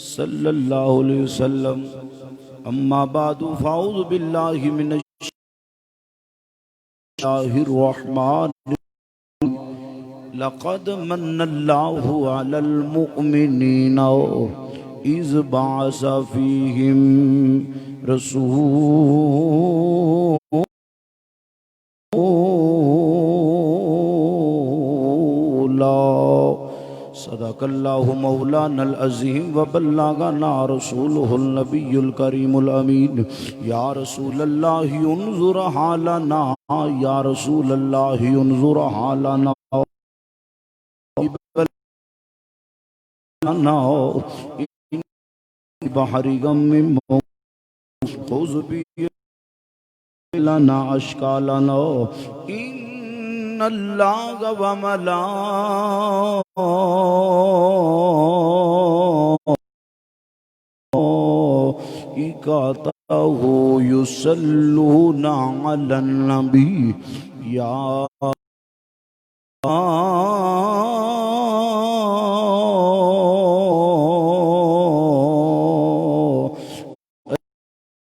सल्लल्लाहु अलैहि वसल्लम। अम्मा बादु फ़ाऊज़ु बिल्लाहि मिनश्शैतानिर रहमानिर रहीम। लक़द मन्नल्लाहु अलल मुअमिनीना इज़ बअस फ़ीहिम रसूला। सदक़ल्लाहु मौलानल अज़ीम व बल्लगना रसूलुहुल नबियुल करीमुल अमीन। या रसूलल्लाहि उन्ज़ुर हालना या रसूलल्लाहि उन्ज़ुर हालना बहरी गम्मिन खुज़ बि लना अश्कालना इन्नल्लाह व मलाइकतहु युसल्लूना अलन नबी। या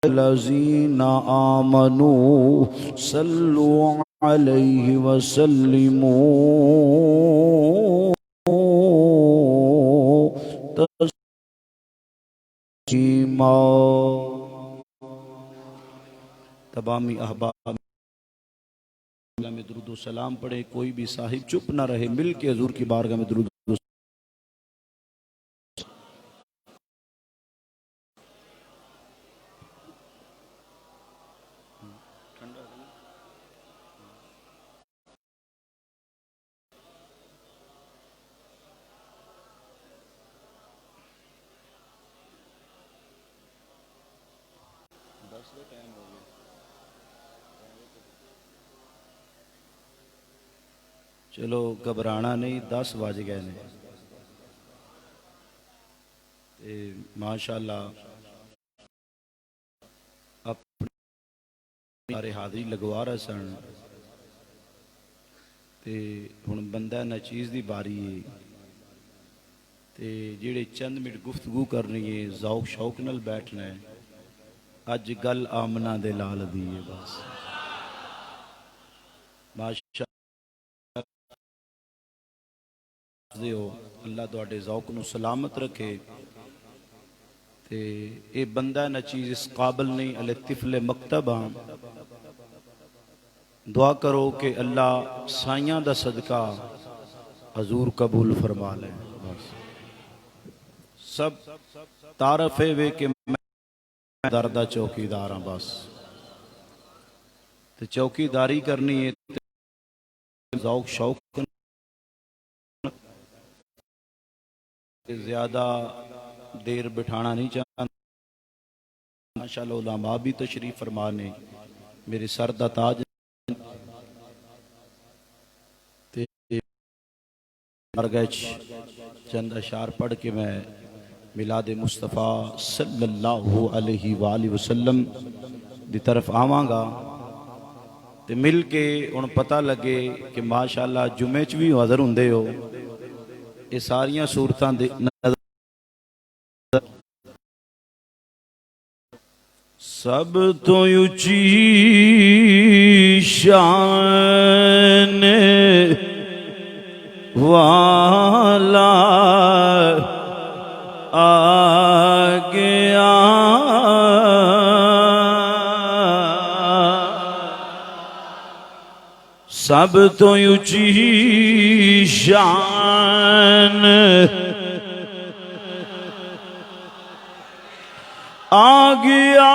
लज़ीना आमनू सल्लु अलैहि वसल्लिमू तस्लीमा। तमामी अहबाब में दुरूद सलाम पढ़े। कोई भी साहिब चुप ना रहे, मिल के हुजूर की बारगाह में दुरूद चलो घबराना नहीं, 10 बज गए ने। माशाअल्लाह अपने हाज़री लगवा रहे सन ते हुण बंदा ना चीज़ की बारी है ते जेड़े चंद मिनट गुफ्तगू करनी है, ज़ौक शौक नाल बैठना है। अज गल आमना दे लाल दी है बस। माशा अल्लाह तुहाडे ज़ौक नूं सलामत रखे। ते ये बंदा ना चीज़ इस काबिल नहीं, अले तिफले मकतब हाँ। दुआ करो कि अल्लाह साइयां दा सदका हजूर कबूल फरमा लें। बस सब तारफे वे कि मैं दर दा चौकीदार हाँ। बस ते चौकीदारी करनी है, ज़ौक शौक ज़्यादा देर बिठाना नहीं चाहता। माशाअल्लाह उलमा भी तशरीफ फरमा ने, मेरे सर दा ताज ते चंद अशार पढ़ के मैं मिलाद मुस्तफ़ा सल्लल्लाहु अलैहि वसल्लम दी तरफ आवांगा ते मिल के हुण पता लगे कि माशाअल्लाह जुमे च भी हाज़र हुंदे हो। ये सारियां सूरतां दे सब तो उची शान वाला आ गया, सब तो उची शान आ गया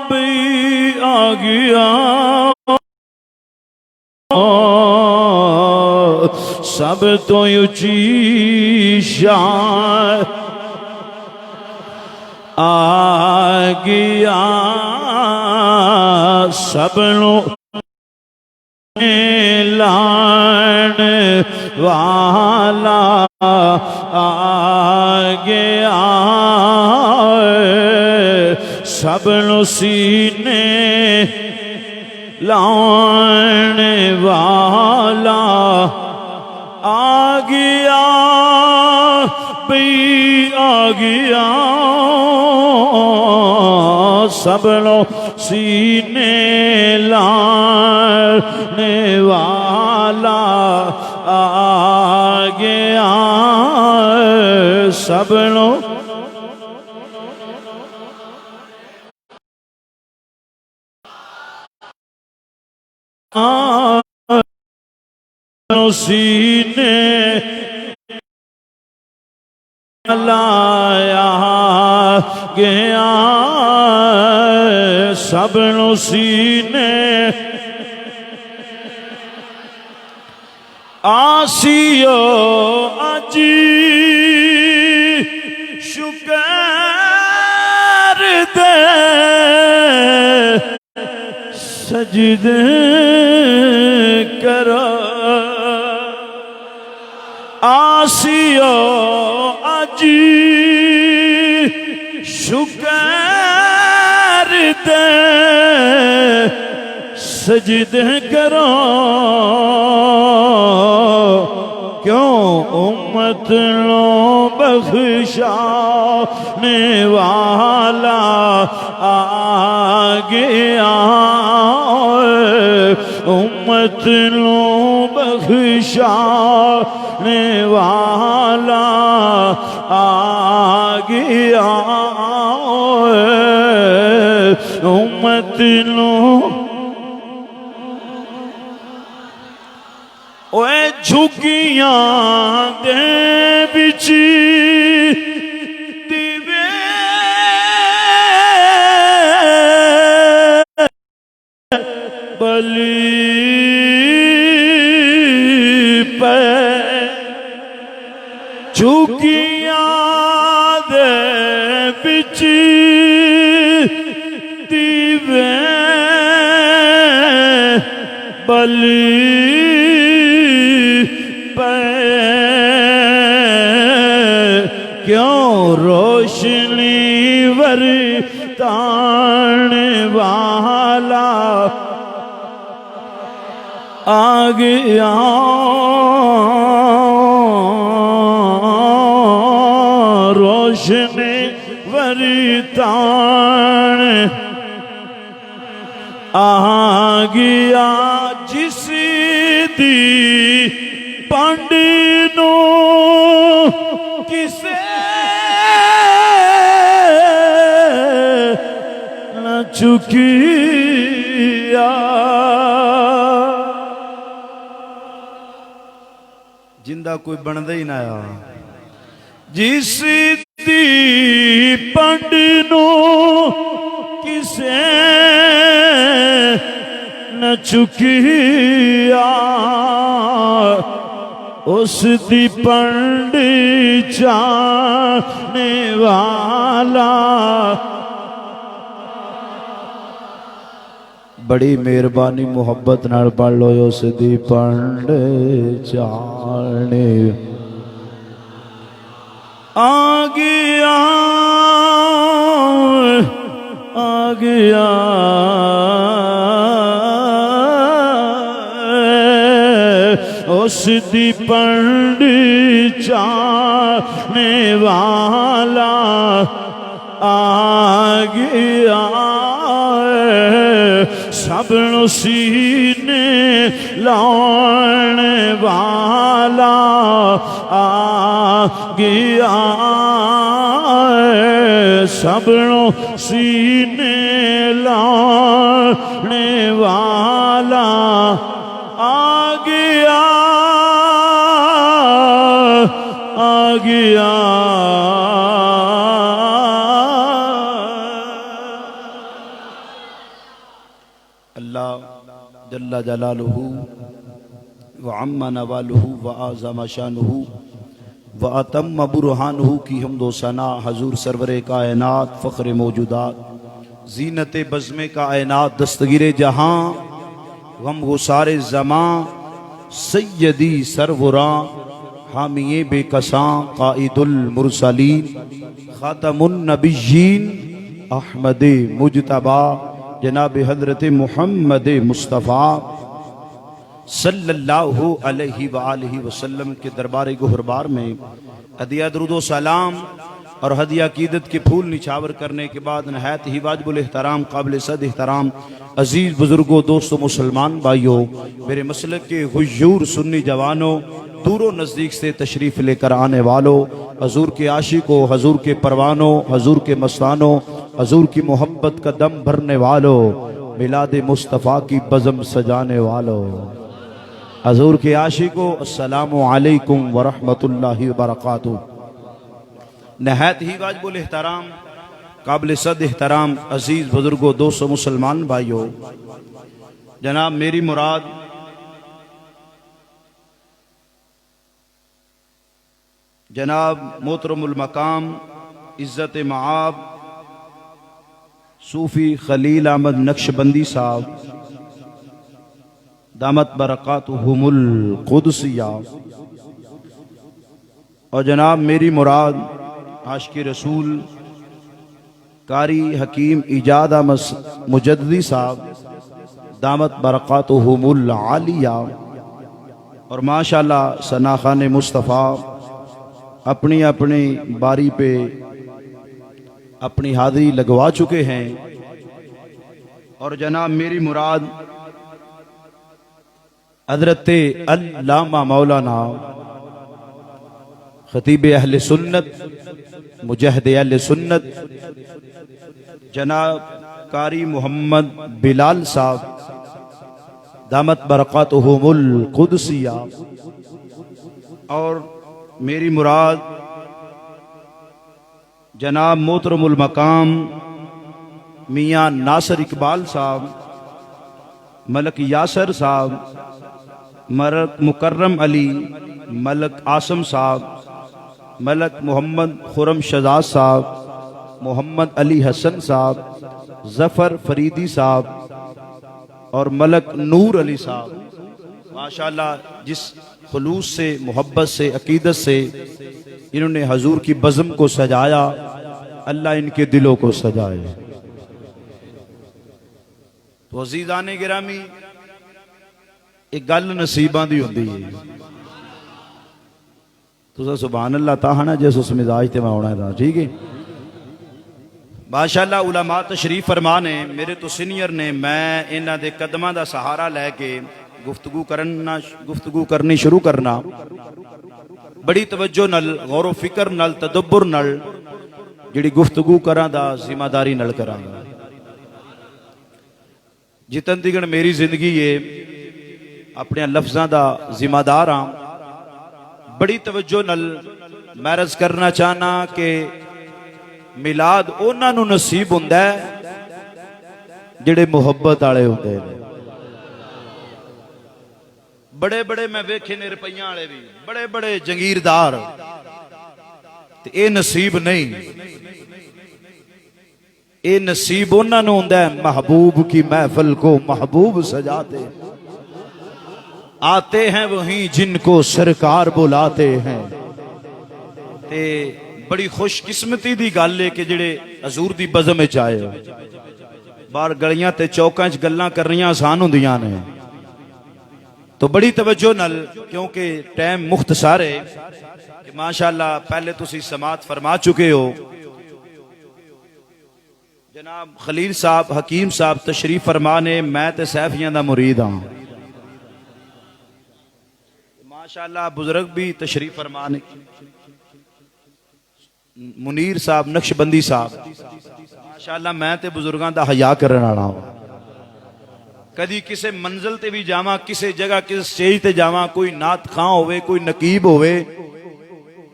भी आ गया, सब तो उची शान आ गया, सबनों लान वाला आ गया, सबनों सीने लान वाला आ गया भी आ गया, सबनों सीने लाने वाला आ गया, सबनों सीने लाया गया, सबनों सीने आसियो अजी शुक्र दे सजदे करो, आसियो अजी शुक्र दे सजदे करो, क्यों उम्मत लो बख्शाने वाला आ गया, उम्मत लो बख्शाने वाला आ गया, उम्मत लो ओए झुकियां दे बिच दिवे बली पे, झुकियां दे बिच दिवे बली क्यों रोशनी वरतान वाला आ गया, रोशनी वरतान आ गया, जिस दी पंड नो किसे न चुकिया, जिंदा कोई बनदा ही ना आ। जिस दी पंड नू किसे न चुकिया, उस दी पंड जाने वाला। बड़ी मेहरबानी मुहब्बत नाल पढ़ लो। उस दी पंड जाने आ गया, आ गया उस दी पंड जाने वाला आ गया। सबनों सीने लाने वाला आ गया। सबनों सीने लाने वाला आ गया, आ गया। अल्लाह जल्ला जलालुहु व अम्मा नवालुहु व आज़म शानुहु व अतम्म बुरहानुहु की हम्दो सना हजूर सरवरे कायनात फ़ख्र मौजूदात ज़ीनत बज़्म कायनात दस्तगीर जहां गम गुसारे ज़मां सैयदी सरवरा हामिये बेकसां काइदुल मुरसलीन ख़ातमुन नबिय्यीन अहमद मुजतबा जनाब हज़रत मुहम्मद मुस्तफ़ा सल्लल्लाहु अलैहि वालैहि वसल्लम के दरबार गुहरबार में हदिया दरूदो सलाम और हदिया अकीदत के फूल निछावर करने के बाद नहायत ही वाजिबुल एहतराम काबिल सद एहतराम अजीज़ बुजुर्गों दोस्तों मुसलमान भाइयों मेरे मसलक के हुजूर सुन्नी जवानों दूरों नज़दीक से तशरीफ़ लेकर आने वालों हजूर के आशिकों हजूर के परवानों हजूर के मस्तानों हजूर की मोहब्बत का दम भरने वालों मिलाद मुस्तफ़ा की बज़म सजाने वालों हजूर के आशिकों अस्सलामु अलैकुम व रहमतुल्लाहि व बरकातुहू। नहायत ही वाजिबुल एहतराम काबिल सद एहतराम अजीज़ बुजुर्गों दोस्तों मुसलमान भाइयों जनाब मेरी मुराद जनाब मोहतरमुल मकाम इज़्ज़त मआब सूफ़ी खलील अहमद नक्शबंदी साहब दामत बरकातुहुमुल कुदसिया और जनाब मेरी मुराद आशिक़ रसूल कारी हकीम इजाद अहमद मुजद्दी साहब दामत बरकातुहुमुल आलिया और माशाअल्लाह सनाखान मुस्तफ़ा अपनी अपनी बारी पे अपनी हाज़िरी लगवा चुके हैं। और जनाब मेरी मुराद हज़रत अल्लामा मौलाना खतीब अहले सुन्नत मुजahid अहले सुन्नत जनाब कारी मोहम्मद बिलाल साहब दामत बरकातुहुमुल कुदसिया और मेरी मुराद जनाब मोहतरमुल मकाम मियाँ नासिर इकबाल साहब मलक यासर साहब मलक मुकर्रम अली मलक आसम साहब मलक मोहम्मद खुरम शहजाद साहब मोहम्मद अली हसन साहब जफ़र फरीदी साहब और मलक नूर अली साहब माशाअल्लाह जिस खुलूस से मोहब्बत से अकीदत से इन्होंने हजूर की बज़म को सजाया अल्लाह इनके दिलों को सजाए। तो अज़ीज़ाने गिरामी एक गल नसीबां दी हुंदी है तुसा सुभान अल्लाह ताहना जिस उस मिजाज ते मैं आना था ठीक है। माशाअल्लाह उलमा तशरीफ फरमा ने मेरे तो सीनियर ने मैं इन्हां दे कदमां दा सहारा लैके गुफ्तगू करनी शुरू करना बड़ी तवज्जो नल गौर फिक्र नल तदब्बुर नल जिहड़ी गुफ्तगू करा दा जिम्मेदारी नल करांगा। जितन दिगण मेरी जिंदगी है अपने लफ्जां दा जिम्मेदार हाँ बड़ी तवज्जो नल मैं अर्ज करना चाहना कि मिलाद उन्हां नूं नसीब हुंदा है जिहड़े मुहब्बत वाले हुंदे ने। बड़े बड़े मैं वेखे ने रुपइयां वाले भी, बड़े बड़े जंगीरदार, ते ये नसीब नहीं। ये नसीब उन्हां नूं हुंदा है महबूब की महफिल को महबूब सजाते आते हैं वहीं जिनको सरकार बुलाते हैं। ते बड़ी खुशकिस्मती दी गल है कि जिहड़े हजूर दी बज़म विच आए हो। बाहर गलियां ते चौकां च गल्लां करनियां आसान हुंदियां ने, तो बड़ी तवज्जो नल, क्योंकि टाइम मुख्तसर है कि माशाअल्लाह पहले तुसी समात फरमा चुके हो। जनाब खलील साहब हकीम साहब तशरीफ फरमा ने, मैं ते सैफियां दा मुरीद हाँ। माशाअल्लाह बुजुर्ग भी तशरीफ फरमा ने, मुनीर साहब नक्शबंदी साहब, माशाअल्लाह मैं ते बुजुर्गां दा हया करन वाला हां। कदी किसी मंजिल ते भी जावां, किसी जगह किसी स्टेज ते जावां, कोई नात खां होवे, कोई नकीब होवे,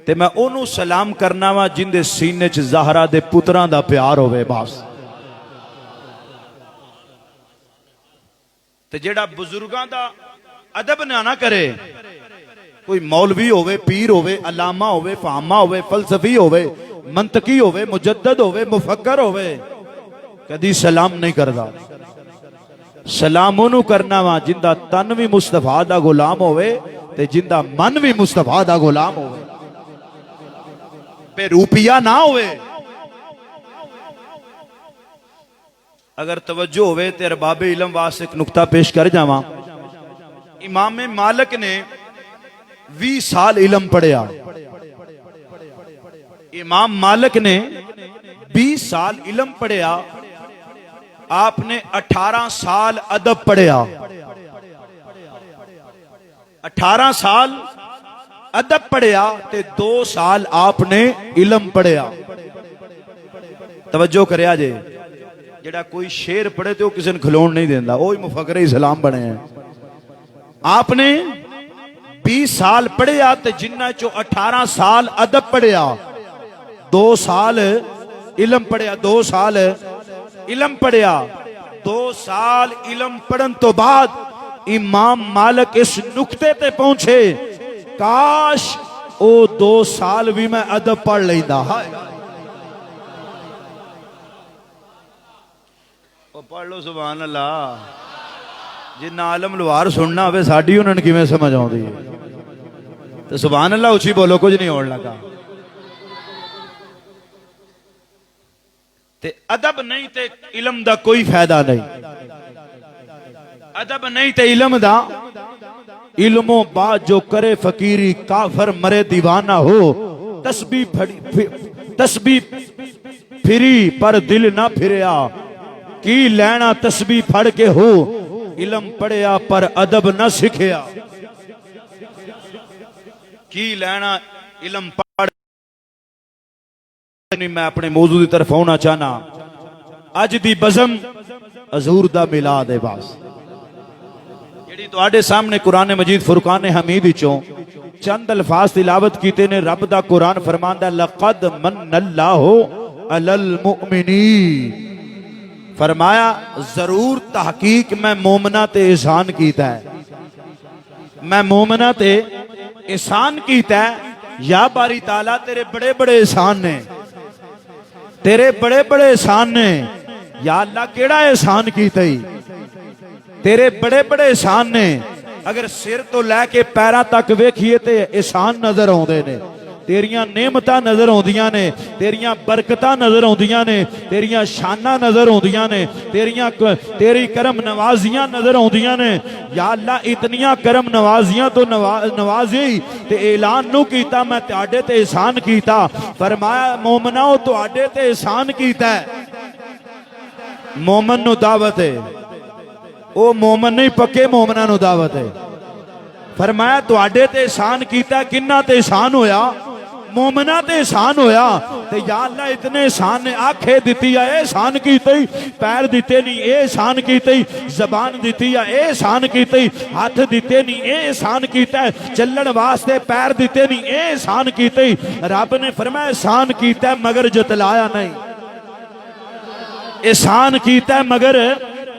ते मैं ओनू सलाम करना वा जिंदे सीने च ज़हरा दे पुत्रां दा प्यार होवे। बस ते जेड़ा बुजुर्गां दा अदब ना करे, कोई मौलवी होवे, पीर होवे, अलामा होवे, फामा होवे, फलसफी होवे, मंतकी होवे, मुजद्दद होवे, मुफक्कर होवे, कदी सलाम नहीं करदा। सलाम ओनू करना वा जिंदा तन भी मुस्तफा दा गुलाम होवे ते जिंदा मन भी मुस्तफा दा गुलाम होवे, पे रूपिया ना होवे। अगर तवज्जो होवे ते अरबाबे इल्म वास्ते एक नुक्ता पेश कर जावां। इमाम मालिक ने 20 साल इल्म पढ़िया। इमाम मालिक ने 20 साल इल्म पढ़िया, आपने 18 साल अदब पढ़िया। 18 साल अदब पढ़िया ते 2 साल आपने इल्म पढ़िया। तवज्जो करया जे, जेड़ा कोई शेर पढ़े तो किसी ने खलोण नहीं देंदा, वो ही मुफक्किर इस्लाम बने हैं। आपने 20 साल पढ़िया ते जिन्ना चो 18 साल अदब पढ़िया, 2 साल इल्म पढ़िया, 2 साल इल्म पढ़िया। 2 साल इल्म पढ़न तो बाद इमाम मालिक इस नुक्ते ते पहुंचे, काश ओ 2 साल भी मैं अदब पढ़ लेंदा। पढ़ लो सुभान अल्लाह। जिन्ना आलम लवार सुनना होवे साडी उन्होंने किवें समझ आउंदी है, तो सुभान अल्लाह उची बोलो, कुछ नहीं होने लगा। ते अदब नहीं ते इल्म दा कोई फायदा नहीं। अदब नहीं ते इल्म दा, इल्मों बाद जो करे फकीरी काफर मरे दीवाना हो। तस्बीह फिरी पर दिल ना फिरया, की लैना तस्बीह फड़ के हो। इल्म पढ़िया पर अदब ना सीखिया, की लैना इल्म पढ़। मैं अपने मौजू की तरफ आना चाहना। अज दी बज़म हजूर दा मिलाद है। बस जेड़ी तुहाडे सामने कुरान मजीद फुरकान हमीद विचों चंद अल्फाज तिलावत कीते ने। रब दा कुरान फरमांदा लक़द मन्नल्लाहु अलल मुमिनीन, फरमाया जरूर तहकीक मैं मोमना ते एहसान कीता है। मैं मोमना ते एहसान कीता है। या बारी ताला तेरे बड़े बड़े एहसान ने, तेरे बड़े बड़े एहसान ने। या अल्लाह केड़ा एहसान कीता ही, तेरे बड़े बड़े एहसान ने। अगर सिर तो लैके पैरां तक वेखिए ते एहसान नजर आउंदे ने। तेरियां नेमतां नजर आउंदियां ने, तेरियां बरकतां नजर आउंदियां ने, तेरियां शानां नजर आउंदियां ने, तेरी करम नवाजियां नजर आउंदियां ने। या अल्लाह इतनियां करम नवाजियां तो नवाजी ते ऐलान नू कीता मैं तुहाडे ते एहसान कीता। फरमाया मोमनाओ तुहाडे ते एहसान कीता है। मोमन नू दावत है, ओ मोमन नहीं पक्के मोमना नू दावत है। फरमाया तुहाडे ते एहसान कीता, किन्ना ते एहसान होया। मोमना ते एहसान होया ते या अल्लाह इतने एहसान ने आखे दिती है एहसान कीते पैर दिते नहीं एहसान कीते जबान दिती है एहसान कीते हाथ दिते नहीं एहसान कीता चलण वास्ते पैर दिते नहीं एहसान कीते रब ने फरमाया एहसान कीता मगर जतलाया नहीं एहसान कीता मगर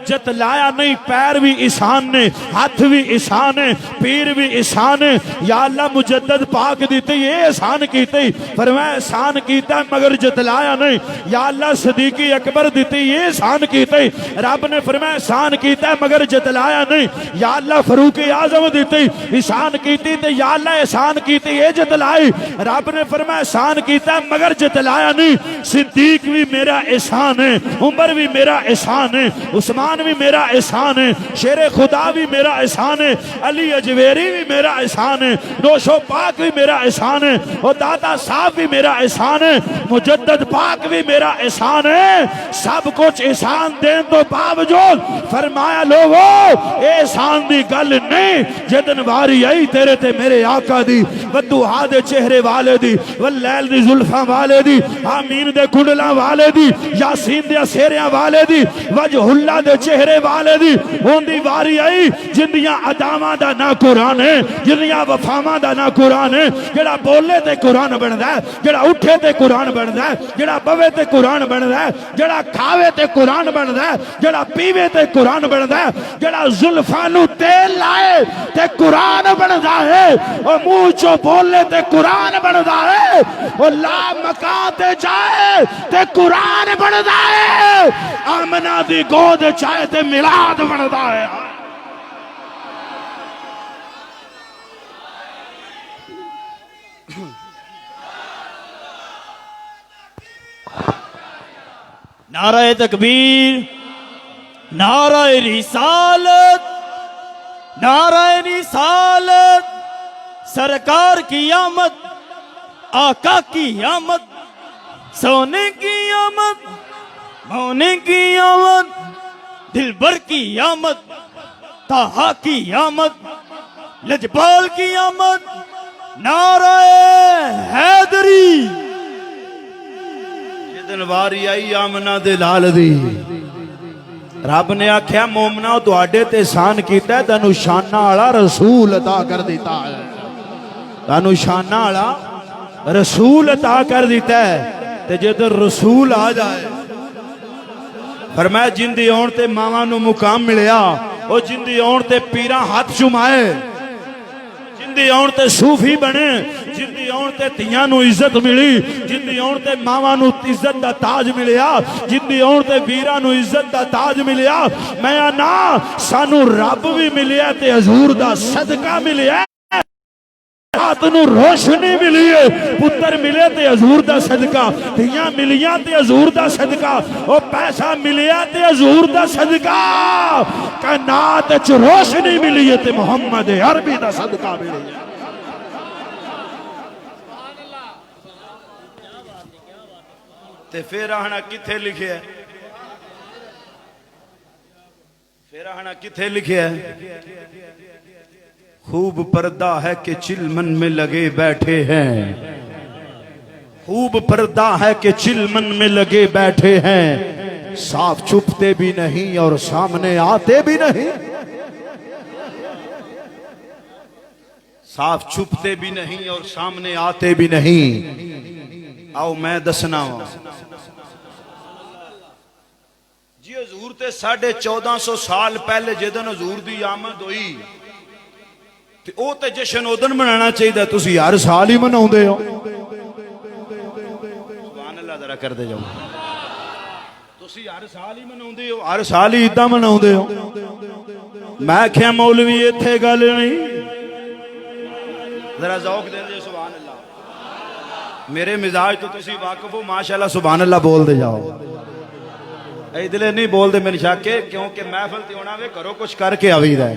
जतलाया नहीं पैर भी एहसान ने हाथ भी एहसान है पीर भी एहसान है या अल्लाह मुजद्दद पाक दीते ये एहसान कीते फरमाया एहसान कीता मगर जतलाया नहीं या अल्लाह सदीकी अकबर दीते ये एहसान कीते रब ने फरमाया एहसान कीता मगर जतलाया नहीं या अल्लाह फरूक आजम दीते एहसान कीती ते या अल्लाह एहसान कीते ये जतलाई रब ने फरमाया एहसान कीता मगर जतलाया नहीं सिद्दीक भी मेरा एहसान है उमर भी मेरा एहसान है उस्मान भी मेरा एहसान है शेरे खुदा भी मेरा एहसान है अली अजवेरी भी मेरा एहसान है नौशो पाक भी मेरा एहसान है और दादा साहब भी मेरा एहसान है मुजद्दद पाक भी मेरा एहसान है सब कुछ एहसान देने तो बावजूद फरमाया लोगो एहसान दी गल नहीं जिदन वारी आई तेरे ते मेरे आका दी वदुहा दे चेहरे वाले दी वलैल दी जुल्फां वाले दी आमीन दे कुंडला वाले दी यासीन दे सेरिया वाले दी वजहुल्ला दे चेहरे वाले दी होंदी वारी आई जिंदियां अदावां दा ना कुरान है जिंदियां वफावां दा ना कुरान है जेड़ा बोले ते कुरान बनदा है जेड़ा उठे ते कुरान बनदा है जेड़ा बवे ते कुरान बनदा है जेड़ा खावे ते कुरान बनदा है जेड़ा पीवे ते कुरान बनदा है जेड़ा जुल्फां नु तेल लाए ते कुरान बनदा है और मुंह चो बोले ते कुरान बनदा है और ला मकान ते जाए ते कुरान बनदा है आमना दी गोद चाहे ते मिलाद बनदा है नाराए तकबीर नाराए रिसालत नाराए रिसालत सरकार की आमद आका की आमद सोने की आमद मौने की आमद दिलबर की आमद ताहा की आमद लजपाल की आमद नाराए हैदरी जिदन वारी आई आमना दे लाल दी रब ने आख्या मोमना तुहाडे ते एहसान कीता है तैनू शाना वाला रसूल अता कर दिता है तैनू शाना वाला रसूल अता कर दिता है ते जदों रसूल आ जाए फरमाया जिंदी आउण ते मावां नू मुकाम मिलिया ओ जिंदी आउण ते पीरां हाथ चुमाए जिंदी आउण ते सूफी बने जिंदी आउण ते तियां नू इज्जत मिली जिंदी आउण ते मावां नू इज्जत दा ताज मिलिया जिंदी आउण ते वीरां नू इज्जत दा ताज मिलिया मैं ना सानू रब भी मिलिया ते हजूर दा सदका मिलिया रात नू रोशनी मिली है पुत्र मिले ते हजूर दा सदका धियां मिलियां ते हजूर दा सदका ओ पैसा मिलिया ते हजूर दा सदका कायनात च रोशनी मिली है ते मुहम्मद अरबी दा सदका मिली है ते फिर आना किथे लिखे फिर आना किथे लिखे खूब पर्दा है कि चिलमन में लगे बैठे हैं खूब पर्दा है कि चिलमन में लगे बैठे हैं साफ छुपते भी नहीं और सामने आते भी नहीं साफ छुपते भी नहीं और सामने आते भी नहीं आओ मैं दसना जी हजूर ते 1450 साल पहले जिदन हजूर दी आमद हुई ते ओ ते जश्न उदन मनाना चाहिए तुसी हर साल ही मनाउंदे हो सुभान अल्लाह जरा करदे जाओ तुसी हर साल ही मनाउंदे हो हर साल ही इदां मनाउंदे हो मैं आख्या मौलवी इत्थे गल नहीं जरा ज़ौक दे दे सुभान अल्लाह मेरे मिजाज तो तुसी वाकिफ हो माशाअल्लाह सुभान अल्लाह बोल दे जाओ इधले नहीं बोलते मेरे शाके क्योंकि महफिल ते होना वे करो कुछ करके आवीदा है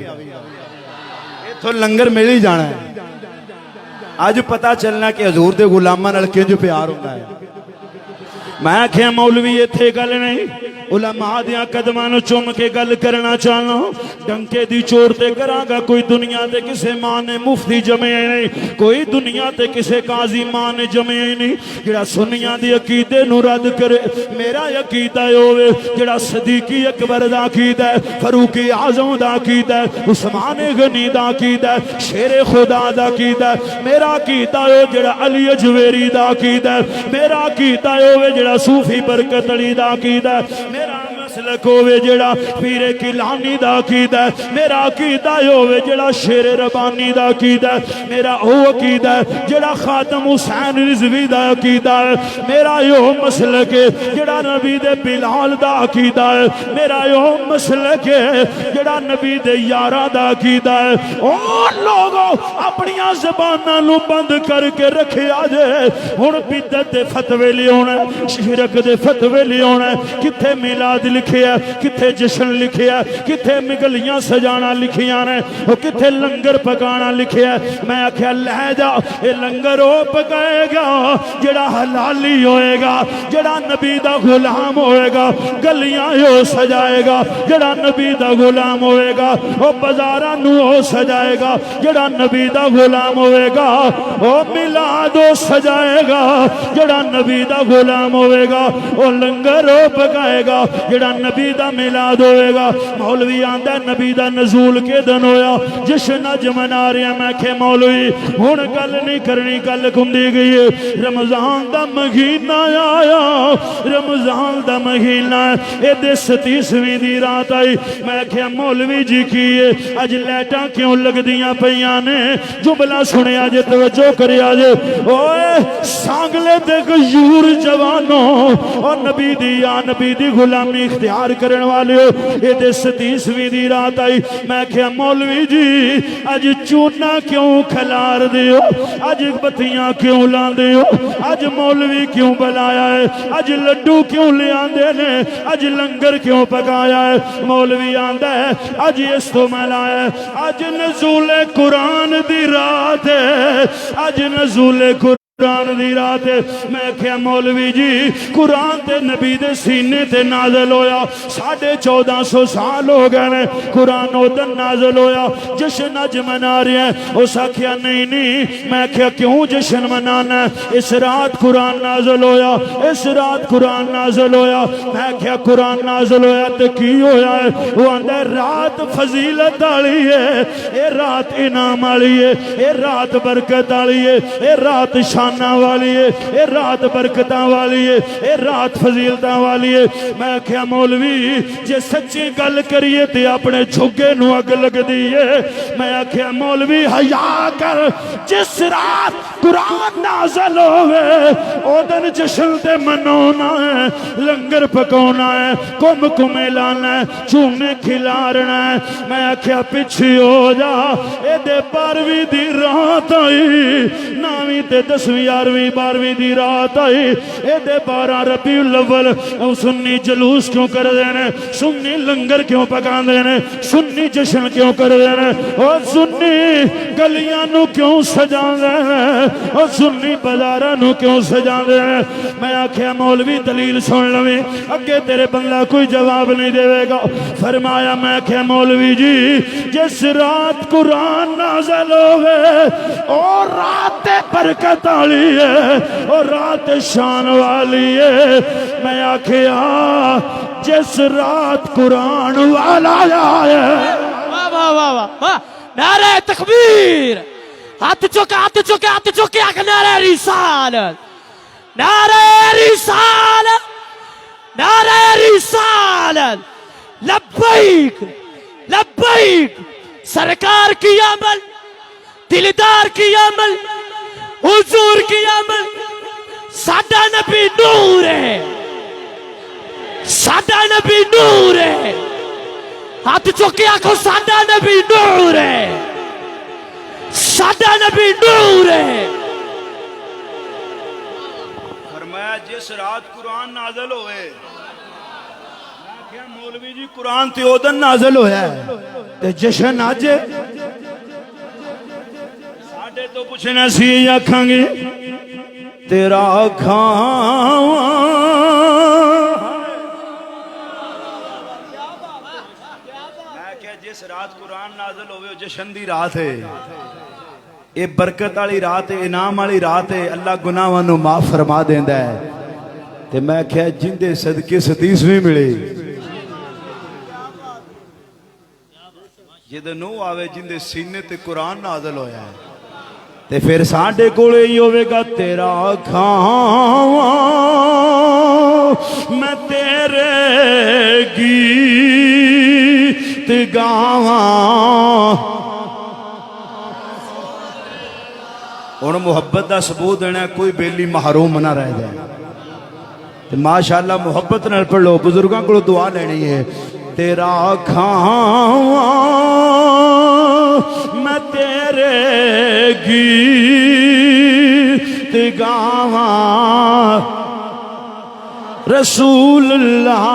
इथों लंगर मिल ही जाना है अज पता चलना कि हजूर दे गुलामां नाल किंज प्यार होंदा है मैं आखिया मौलवी इत्थे गल नहीं उलमा दियां कदमां नूं चुम के गल करना चाहना। डंके दी चोर ते करांगा, कोई दुनिया ते किसे मां ने मुफ्ती जमे नहीं, कोई दुनिया ते किसे काजी मां ने जमे नहीं। जेड़ा सुन्नियां दी अकीदे नूं रद्द करे, मेरा अकीदा होवे जेड़ा सदीकी अकबर दा अकीदा है, फरूकी आजम दा अकीदा है, उस्मान गनी दा अकीदा है, शेरे खुदा दा अकीदा है। मेरा अकीदा हो जेड़ा अली अजवेरी दा अकीदा है। मेरा अकीदा होवे जेड़ा सूफी बरकत अली दा अकीदा है। मेरा मसलक होवे जेड़ा पीरे किलानी दा अकीदा है। मेरा अकीदा होवे जेड़ा शेर रबानी दा अकीदा है। मेरा ओ अकीदा है जेड़ा खातम हुसैन रिजवी दा अकीदा है। मेरा यो मसलक है जेड़ा नबी दे बिलाल दा अकीदा है। मेरा यो मसलक है जेड़ा नबी दे यारा दा अकीदा है। ओ लोगो अपनियां ज़बानां नूं बंद करके रखिया जे। हुण बिदअत दे फतवे लियाउणा, शिरक दे फतवे लियाउणा। किथे मिलाद लिखिया, किथे जश्न लिखिया, किथे मिगलियां सजाना लिखिया ने, किथे लंगर पकाना लिखिया। मैं आख्या लै जा, ये लंगर ओ पकाएगा जेड़ा हलाली होएगा, जेड़ा नबी दा गुलाम होएगा। गलियां ओ सजाएगा जेड़ा नबी दा गुलाम होएगा। ओ बाजारां नूं ओ सजाएगा जेड़ा नबी दा गुलाम होएगा। ओ मिलाद ओ सजाएगा जेड़ा नबी दा गुलाम होएगा। ओ लंगर ओ पकाएगा जेड़ा नबी दा मिलाद होएगा। मौलवी आंदा नबी दा नज़ूल के दिन होया, जश्न अज मना रहे। मैं खे मौलवी हुण गल नहीं करनी, गल कुंदी गई है। रमजान दा महीना आया, रमजान दा महीना एदे 27वीं दी रात आई। मैं क्या मौलवी जी की अज लाइटां क्यों लगदियां पईयां ने? जुबला सुनिया जे, तवज्जो करिया जे। ओए सांगले ते गयूर जवानों और नबी दी या नबी दी गुलामी इख्तियार करने वाले हो, ये 27वीं दी रात आई। मैं क्या मौलवी जी अज चूना क्यों खिलार दे हो? अज बत्तियां क्यों लांदे हो? अज मौलवी क्यों बुलाया है? अज लड्डू क्यों ले आंदे ने? अज लंगर क्यों पकाया है? मौलवी आंदा है अज इस तो मलाया है, अज नज़ूले कुरान दी रात है, अज नज़ूले कुरान दी रात है। मैं क्या मौलवी जी कुरान ते नबी दे सीने ते नाज़िल होया, 1450 साल हो गए ने कुरान उदन नाज़िल होया। जश्न अज मना रहे हैं। उस आख्या नहीं नहीं। मैं क्या क्यों जश्न मनाना? इस रात कुरान नाज़िल होया, इस रात कुरान नाज़िल होया। मैं क्या कुरान नाज़िल होया तो की होया है? वो आंदा रात फजीलत वाली है, ये रात इनाम वाली है, ये रात बरकत वाली है, ये रात शाना वाली है, ये रात बरकतां वाली है, ये रात फजीलतां वाली है। मैं क्या मौलवी जे सच्ची गल करिए ते अपने झुग्गे नूं अग लगदी है। मैं आख्या मौलवी हया कर, जिस रात कुरान नाज़िल होवे ओ दिन जश्न ते मनाना है, लंगर पकाना है, कुम कुमे लाना है, चूने खिलारना है। मैं आख्या पिछे हो जा, एदे 12वीं दी रात आई, 9वीं ते 10वीं 11वीं 12वीं दी रात आई। एदे 12 रबीउल अव्वल सुन्नी जलूस क्यों कर देने? सुन्नी लंगर क्यों पकांदे ने? सुन्नी जश्न क्यों कर देने? और सुन्नी गलियां नू क्यों सजांदे ने? और सुन्नी बाजारां नू क्यों सजांदे ने? मैं आख्या मौलवी दलील सुन लवे, अगे तेरे बंदा कोई जवाब नहीं देवेगा। फरमाया मैं आख्या मौलवी जी जिस रात कुरान नाज़िल होवे और रात बरकत वाली है और रात शान वाली है। मैं आख्या जिस रात कुरान वाला आया। वाह वाह वाह वाह, नारे तकबीर, हाथ चुके हाथ चुके हाथ चुके, नारे रिसालत, नारे रिसालत, नारे रिसालत। लब्बैक लब्बैक, सरकार की अमल, दिलदार की अमल, हुजूर की अमल। साडा नबी नूर है, साडा नबी नूर है। हाथ चुके आखो साडा नबी नूर है, साडा नबी नूर है। फरमाया जिस रात कुरान नाज़िल होए। मैं क्या मौलवी जी कुरान ते ओदन नाज़िल होया है ते जश्न अज साडे तो पुछना सी आखांगे तेरा खावां कुरान नाज़िल होवे जशन दी रात है, ये बरकत वाली रात है, इनाम वाली रात है, अल्लाह गुनाहां नूं माफ फरमा देंदा है। ते मैं क्या जिंदे सदके 27वीं मिले जिदे नूह आवे जिंदे सीने ते कुरान नाज़िल होया है, ते फिर साडे कोले ही होवेगा तेरा खावा मैं तेरे गीत गावा। हुण मुहब्बत का सबूत देना, कोई बेली महरूम ना रह जाए। ते माशाअल्लाह मुहब्बत नाल पढ़ो, बुजुर्गों को दुआ लेनी है। तेरा खावा मैं तेरे गीत गावा रसूल अल्लाह,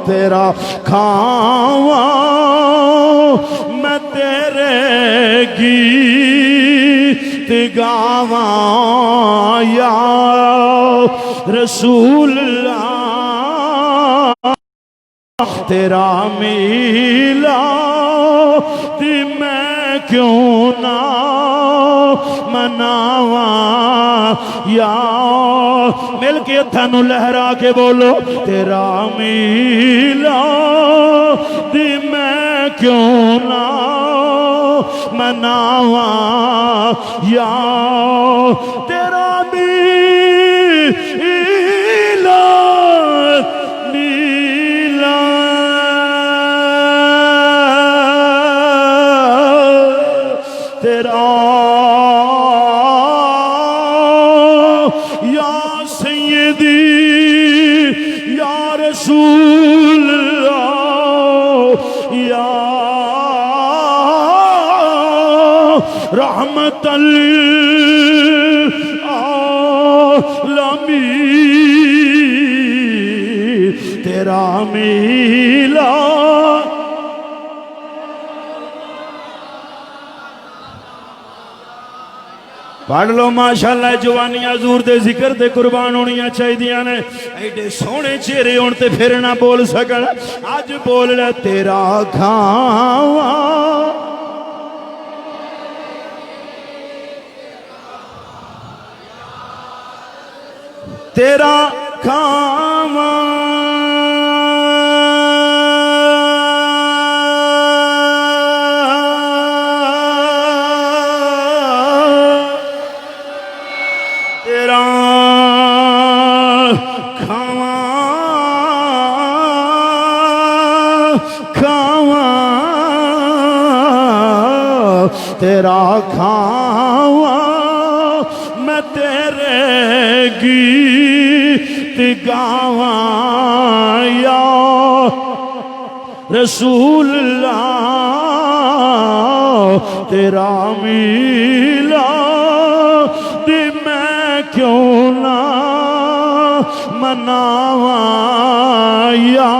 तेरा खावा मैं तेरे गीत गावा या रसूल अल्लाह, तेरा मिला ते मैं क्यों ना मनावा या। मिल के थानू लहरा के बोलो तेरा मिला ते मैं क्यों ना मनावा या। तेरा मिला नीला तेरा या सैयदी या रसूल अल्लाह या रहमतल आलमीन, तेरा मिला पढ़ लो माशाअल्लाह। जवानियां हजूर दे जिक्र ते कुर्बान होनियां चाहिदियां ने। एडे सोहने चेहरे होण ते फिर ना बोल सकण, अज बोल ले तेरा खावा तेरा खावा तेरा खावा खावा तेरा खावा मैं तेरे गीत गावा या रसूल अल्लाह, तेरा मिला ते मैं क्यों ना मनावा या।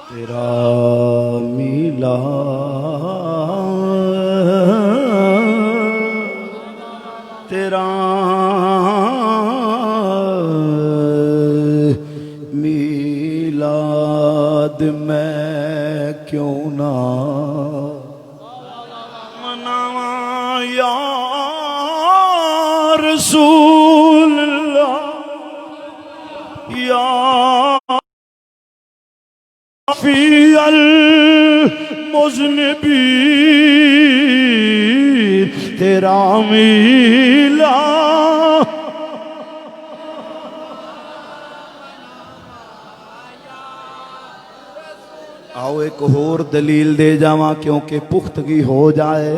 तेरा मिला तेरा मिलाद मैं क्यों ना मनावा या रसूल अल्लाह या फ़ियल मुज़निबीन, तेरा मिला आओ एक होर दलील दे जावा क्योंकि पुख्तगी हो जाए,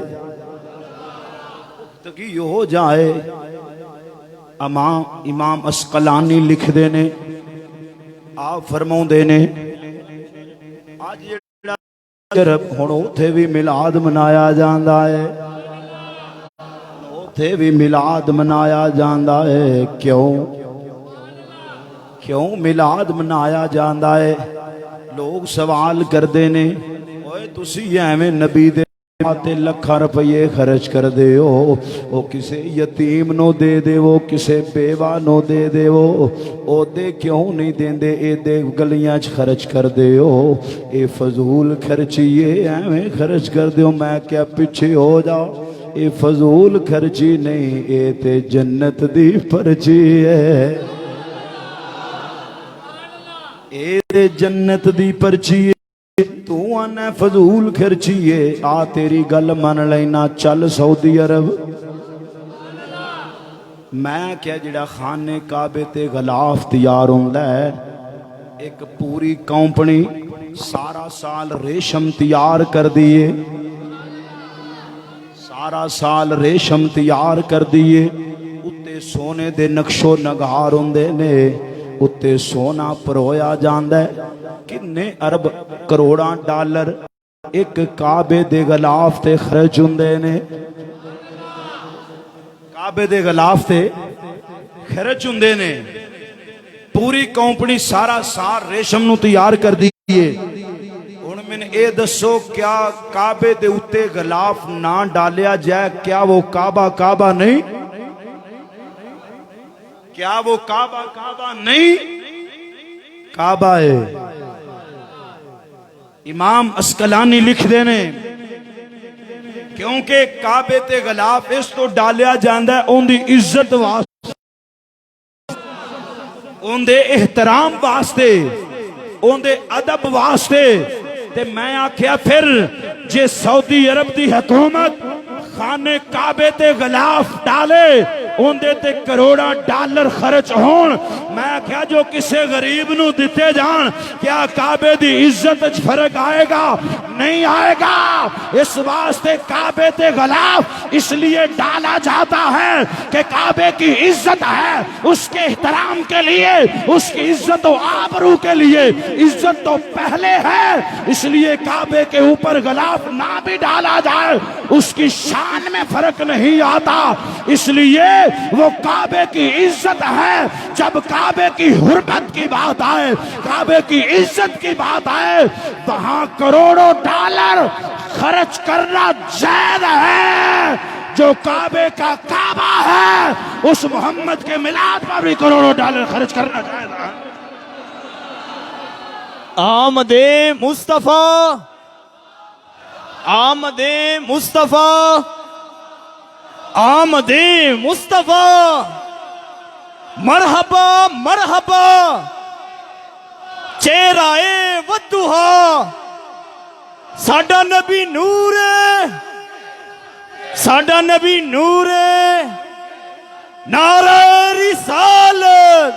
पुख्तगी हो जाए। इमाम अस्कलानी लिखदे ने, आप फरमाउंदे ने अज जरब हुण उत्थे भी मिलाद मनाया जांदा है, उत्थे भी मिलाद मनाया जांदा है। क्यों क्यों मिलाद मनाया जांदा है? लोग सवाल करते ने, ओए तुसी एवें नबी दे ते लखां रुपये खर्च कर देओ, ओ किसे यतीम नो दे देवो, किसे बेवा नो दे देवो। ओदे क्यों नहीं देंदे, एदे गलियां च खर्च कर देओ। ए फजूल खर्चिए एवें खर्च कर दियो। मैं क्या पीछे हो जाओ, ए फजूल खर्ची नहीं, ए ते जन्नत दी पर्ची है। ए ते जन्नत दी पर्ची है। तू आना फजूल खर्चीए, आ तेरी गल मन लेना, चल सऊदी अरब। मैं क्या जिहड़ा खाने काबे ते गलाफ तैयार होंदा है, एक पूरी कंपनी सारा साल रेशम तैयार कर दिए, सारा साल रेशम तैयार कर दिए। उत्ते सोने दे नक्शो नगार होंदे ने, उत्ते सोना परोया जांदा है। किन्ने अरब करोड़ां डॉलर एक काबे दे गलाफ ते खर्च हुंदे ने, काबे दे गलाफ ते खर्च हुंदे ने। पूरी कंपनी सारा सार रेशम नूं तैयार कर दी है। हुण मैनूं ये दसो, क्या काबे दे उत्ते गलाफ ना डालिया जाए, क्या वो काबा काबा नहीं? क्या वो काबा काबा नहीं? काबा है। इमाम अस्कलानी लिख देने, क्योंकि काबे ते गलाफ इस तो डालिया जांदा है उनकी इज्जत वास्ते, उनके एहतराम वास्ते, उनके अदब वास्ते। ते मैं आख्या फिर जे सऊदी अरब की हुकूमत खाने काबे ते गलाफ डाले, उनके ते करोड़ा डॉलर खर्च होन, मैं क्या जो किसी गरीब नूं दिते जान, क्या काबे दी इज्जत च फर्क आएगा? नहीं आएगा। इस वास्ते काबे ते गलाफ इसलिए डाला जाता है कि काबे की इज्जत है, उसके एहतराम के लिए, उसकी इज्जत और आबरू के लिए। इज्जत तो पहले है, इसलिए काबे के ऊपर गलाफ ना भी डाला जाए, उसकी शान में फर्क नहीं आता। इसलिए वो काबे की इज्जत है। जब काबे की हुर्मत की बात आए, काबे की इज्जत की बात आए, वहां करोड़ों डॉलर खर्च करना जायज है। जो काबे का काबा है, उस मोहम्मद के मिलाद पर भी करोड़ों डॉलर खर्च करना जायज है। आमदे मुस्तफा, आमदे मुस्तफा, आमदे मुस्तफा, मरहबा मरहबा, चेहराए वद्दुहा, साडा नबी नूर है, साडा नबी नूर है, नारा रिसालत।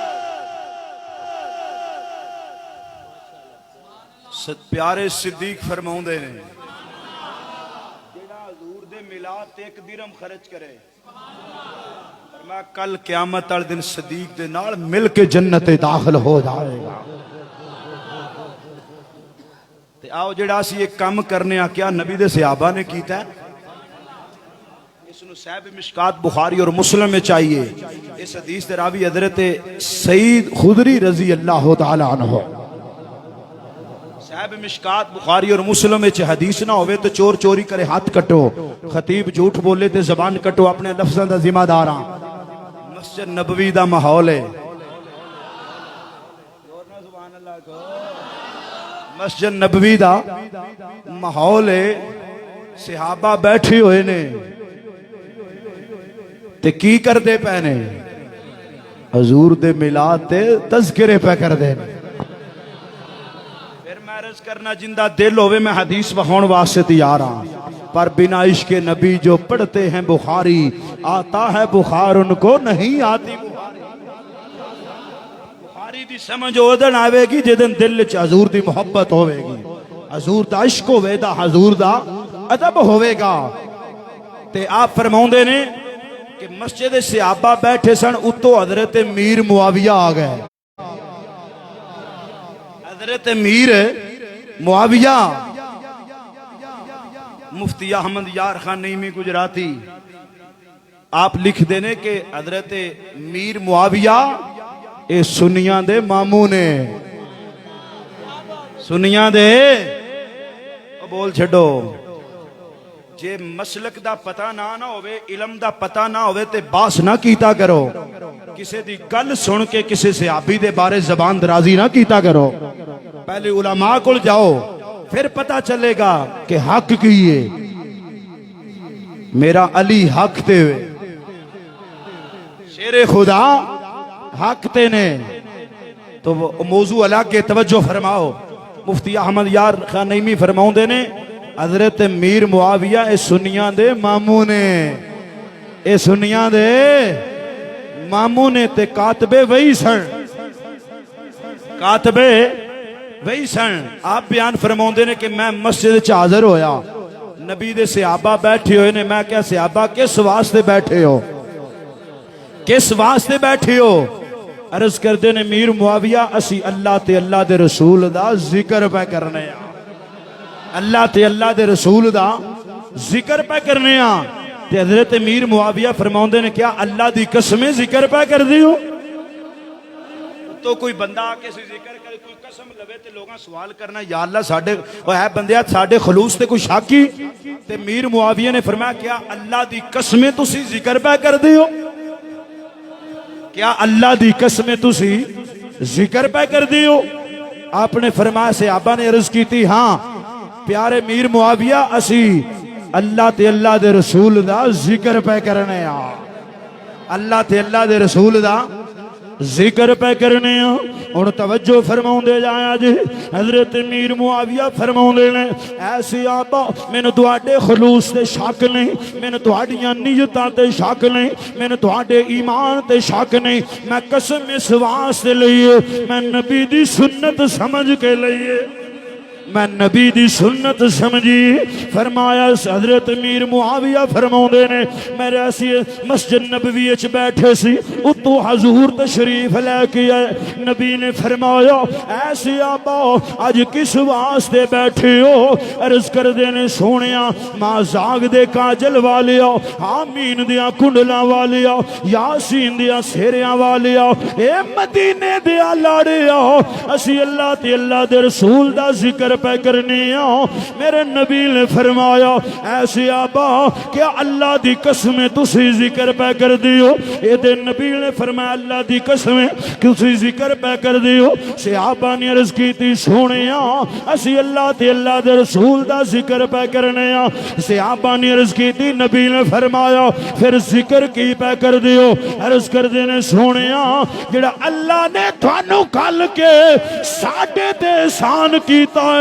प्यारे सिद्दीक फरमाउंदे ने, जेड़ा हजूर दे मिलाद ते एक दिरहम खर्च करे, मैं कल क़यामत वाले दिन सिद्दीक दे नाल मिल के जन्नत दाखिल हो जाएगा। ते आओ जेड़ा असीं ये काम करने आ, क्या नबी दे सहाबा ने कीता है? इसनूं साहिब मिशकात बुखारी और मुस्लिम में चाहिए। इस हदीस दे रावी हजरत सईद खुदरी रजी अल्लाह तआला अन्हु। साहिब मिशकात बुखारी और मुस्लिम में हदीस ना होवे तो चोर चोरी करे हाथ कटो, खतीब झूठ बोले तो जबान कटो, अपने लफ्ज़ों का जिम्मेदार हाँ। मस्जिद नबवी का माहौल है, मस्जिद नबवी का माहौल है। सहाबा बैठे हुए ने ते की करते पे ने? हजूर दे मिलाद ते तज़किरे पे कर दे। करना जिंदा दिल होवे, मैं हदीस बखाउण वास्ते तैयार हाँ, पर बिना इश्क नबी जो पढ़ते हैं बुखारी, आता है बुखार उनको नहीं आती बुखारी। बुखारी दी समझ उदन आवेगी जिदन दिल च हजूर दी मोहब्बत होवेगी, हजूर दा इश्क होवेगा, हजूर दा अदब होवेगा। ते आप फरमाउंदे ने कि मस्जिद सहाबा बैठे सन, उत्तों हजरत मीर मुआविया आ गए। हजरत मीर मुआविया, मुफ्ती अहमद यार खान नईमी गुजराती, आप लिख देने के हजरत मीर मुआविया ये सुनिया दे मामू ने, सुनिया दे बोल छो जे मसलक दा पता ना होवे, इलम दा पता ना होवे ते बास ना कीता करो। किसी दी गल सुन के किसी सहाबी दे बारे जबान दराजी ना कीता करो। पहले उलमा कोल जाओ, फिर पता चलेगा कि हक की है। मेरा अली हक ते वे, शेरे खुदा हक ते ने। तो वो मौजू अलग के तवज्जो फरमाओ। मुफ्ती अहमद यार खान नईमी फरमाउंदे ने हजरत मीर मुआविया ए सुन्नियां दे मामू ने, ए सुन्नियां दे मामू ने ते कातबे वही सन, कातबे वही सन। आप बयान फरमाउंदे ने कि मैं मस्जिद च हाजिर होया, नबी दे सहाबा बैठे हुए ने। मैं क्या सहाबा किस वास्ते बैठे हो, किस वास्ते बैठे हो? अर्ज करते ने मीर मुआविया असी अल्लाह ते अल्लाह दे रसूल दा जिक्र पे करने आ, अल्लाह ते अल्लाह दे रसूल दा जिक्र पे करने आ। ते हजरत मीर मुआविया फरमाउंदे ने क्या अल्लाह दी कसमें जिक्र पे कर दी हो? तो कोई बंदा आके जिक्र करे, कोई कसम लवे ते लोग सवाल करना या अल्लाह साडे ओ है बंदिया साडे खलूस ते कोई शक ही? ते मीर मुआविया ने फरमाया क्या अल्लाह दी कसमें तुसी जिक्र पे कर दी हो? क्या अल्लाह दी कसमें तुसी जिक्र पे कर दी हो? आपने फरमाया सहाबा ने अर्ज की थी हाँ प्यारे मीर मुआविया असी अल्लाह ते अल्लाह दे रसूल दा जिक्र पे करने आ, अल्लाह ते अल्लाह दे रसूल दा जिक्र पे करने आ। हुण तवज्जो फरमाउंदे जाया जी। हजरत मीर मुआविया फरमाउंदे ने ऐसे आबा मैनू तुहाडे खलूस ते शक नहीं, मैनू तुहाडियां नियतां ते शक नहीं, मैनू तुहाडे ईमान ते शक नहीं। मैं कसम इस वास्ते लईए, मैं नबी दी सुन्नत समझ के लईए, मैं नबी दी सुन्नत समझी। फरमाया हजरत मीर मुआविया फरमाउंदे ने मेरे असी मस्जिद नबवी च बैठे सी, उतो हजूर तशरीफ लैके आए। नबी ने फरमाया ऐसे आबा अज किस वास्ते बैठे हो? अर्ज करदे ने सोनिया मां जाग दे काजल वाले आओ, आमीन दिया कुंडलां वाले आओ, यासीन दिया सेहरियां वाले आओ, ए मदीने दिया लाड़े आओ, असी अल्लाह ते अल्लाह दे रसूल दा जिक्र पे करने आओ। मेरे नबी ने फरमाया ऐसे आबा क्या अल्लाह दी कसमें तुसी जिक्र पे कर दियो? ये नबी ने फरमाया अल्लाह दी कसमें तुसी जिक्र पे कर दियो। सहाबा ने अर्ज की थी सोने असी अल्लाह ते अल्लाह दे रसूल दा जिक्र पे करने आ। सहाबा ने अर्ज की थी नबी ने फरमाया फिर जिक्र की पे कर दियो? अर्ज कर देने सोने जेड़ा अल्लाह ने थानू कल के साडे ते एहसान कीता है,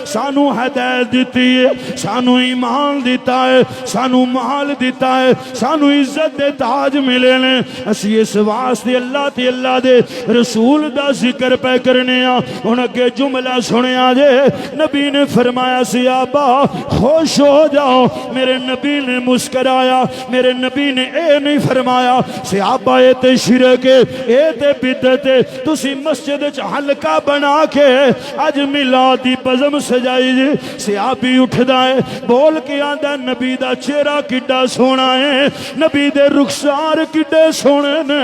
सानू हदायत दिती है, सानू ईमान दिता है, सानू माल दिता है, सानू इज्जत दे ताज मिले ने। असी इस वास्ते अल्लाह ते अल्लाह दे रसूल दा जिक्र पे करने आ। हुण अगे जुमला सुनिया जे। नबी ने फरमाया सहाबा खुश हो जाओ। मेरे नबी ने मुस्कराया, मेरे नबी ने ए नहीं फरमाया सहाबा ए ते शिरक है, ए ते बिदअत है, तुसी मस्जिद च हलका बना के अज मिलाद दी बज़म सजाई जी। सहाबी उठदा है बोल के आंदा नबी दा चेहरा किड्डा सोहना है, नबी दे रुखसार किड्डे सोहने ने,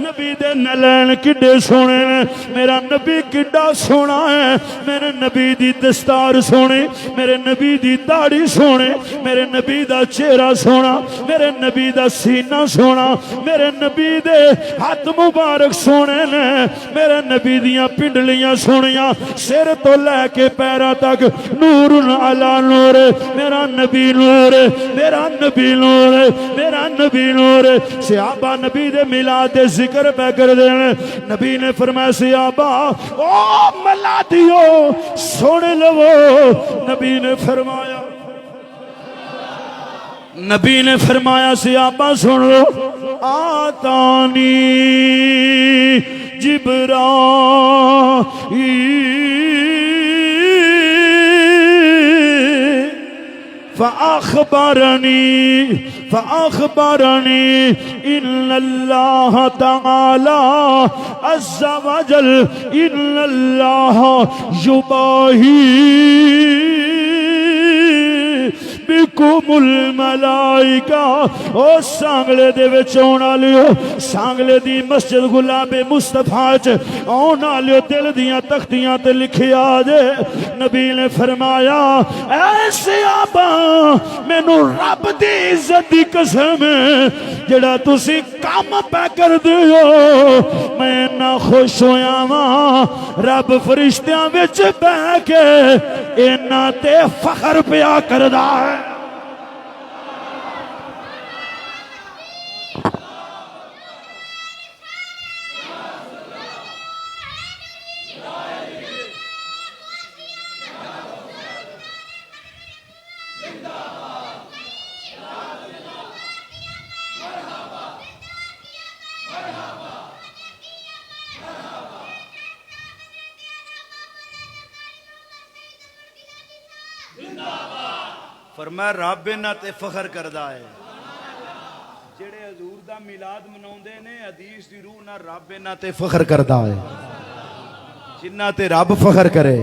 नबी दे नलैन किड्डे सोहने ने, मेरा नबी किड्डा सोहना है, मेरे नबी दी दस्तार सोहनी, मेरे नबी दी दाढ़ी सोहनी, मेरे नबी दा चेहरा सोहना, मेरे नबी दा सीना सोहना, मेरे नबी दे हाथ मुबारक सोहने ने, मेरे नबी दियां पिंडलियां सोहनियां, सिर तो लैके पैरा तक नूर अला नूर, मेरा नबी नूर, मेरा नबी नूर, मेरा नबी नूर। सहाबा नबी दे मिलाद दे जिक्र पे कर देने। नबी ने फरमाया सहाबा ओ मिलादियो सुन लवो। नबी ने फरमाया, नबी ने फरमाया सहाबा सुन लो। आतानी जिब्राईल फ़अख़बरनी इन्नल्लाह तआला अज़्ज़ा वजल इन्नल्लाह युबाही बिकुम अलैकुमुल मलाइका ओ सांगले दे विच आउण वालियो सांगले दी मस्जिद गुलाबे मुस्तफा च आउण वालियो दिल दियां तख्तियां ते लिखिया जे नबी ने फरमाया ऐसे आबा मैनू रब दी इज्जत दी कसम जेड़ा तुसी काम पै कर दियो मैं ना खुश होया वां रब फरिश्तियां विच बैठ के इन्ना ते फखर पिया करदा है। फरमाया रब इन्हां ते फखर करदा है जेड़े हजूर दा मिलाद मनाउंदे ने हदीस दी रूह नाल रब इन्हां ते फखर करदा है जिन्हां ते रब फखर करे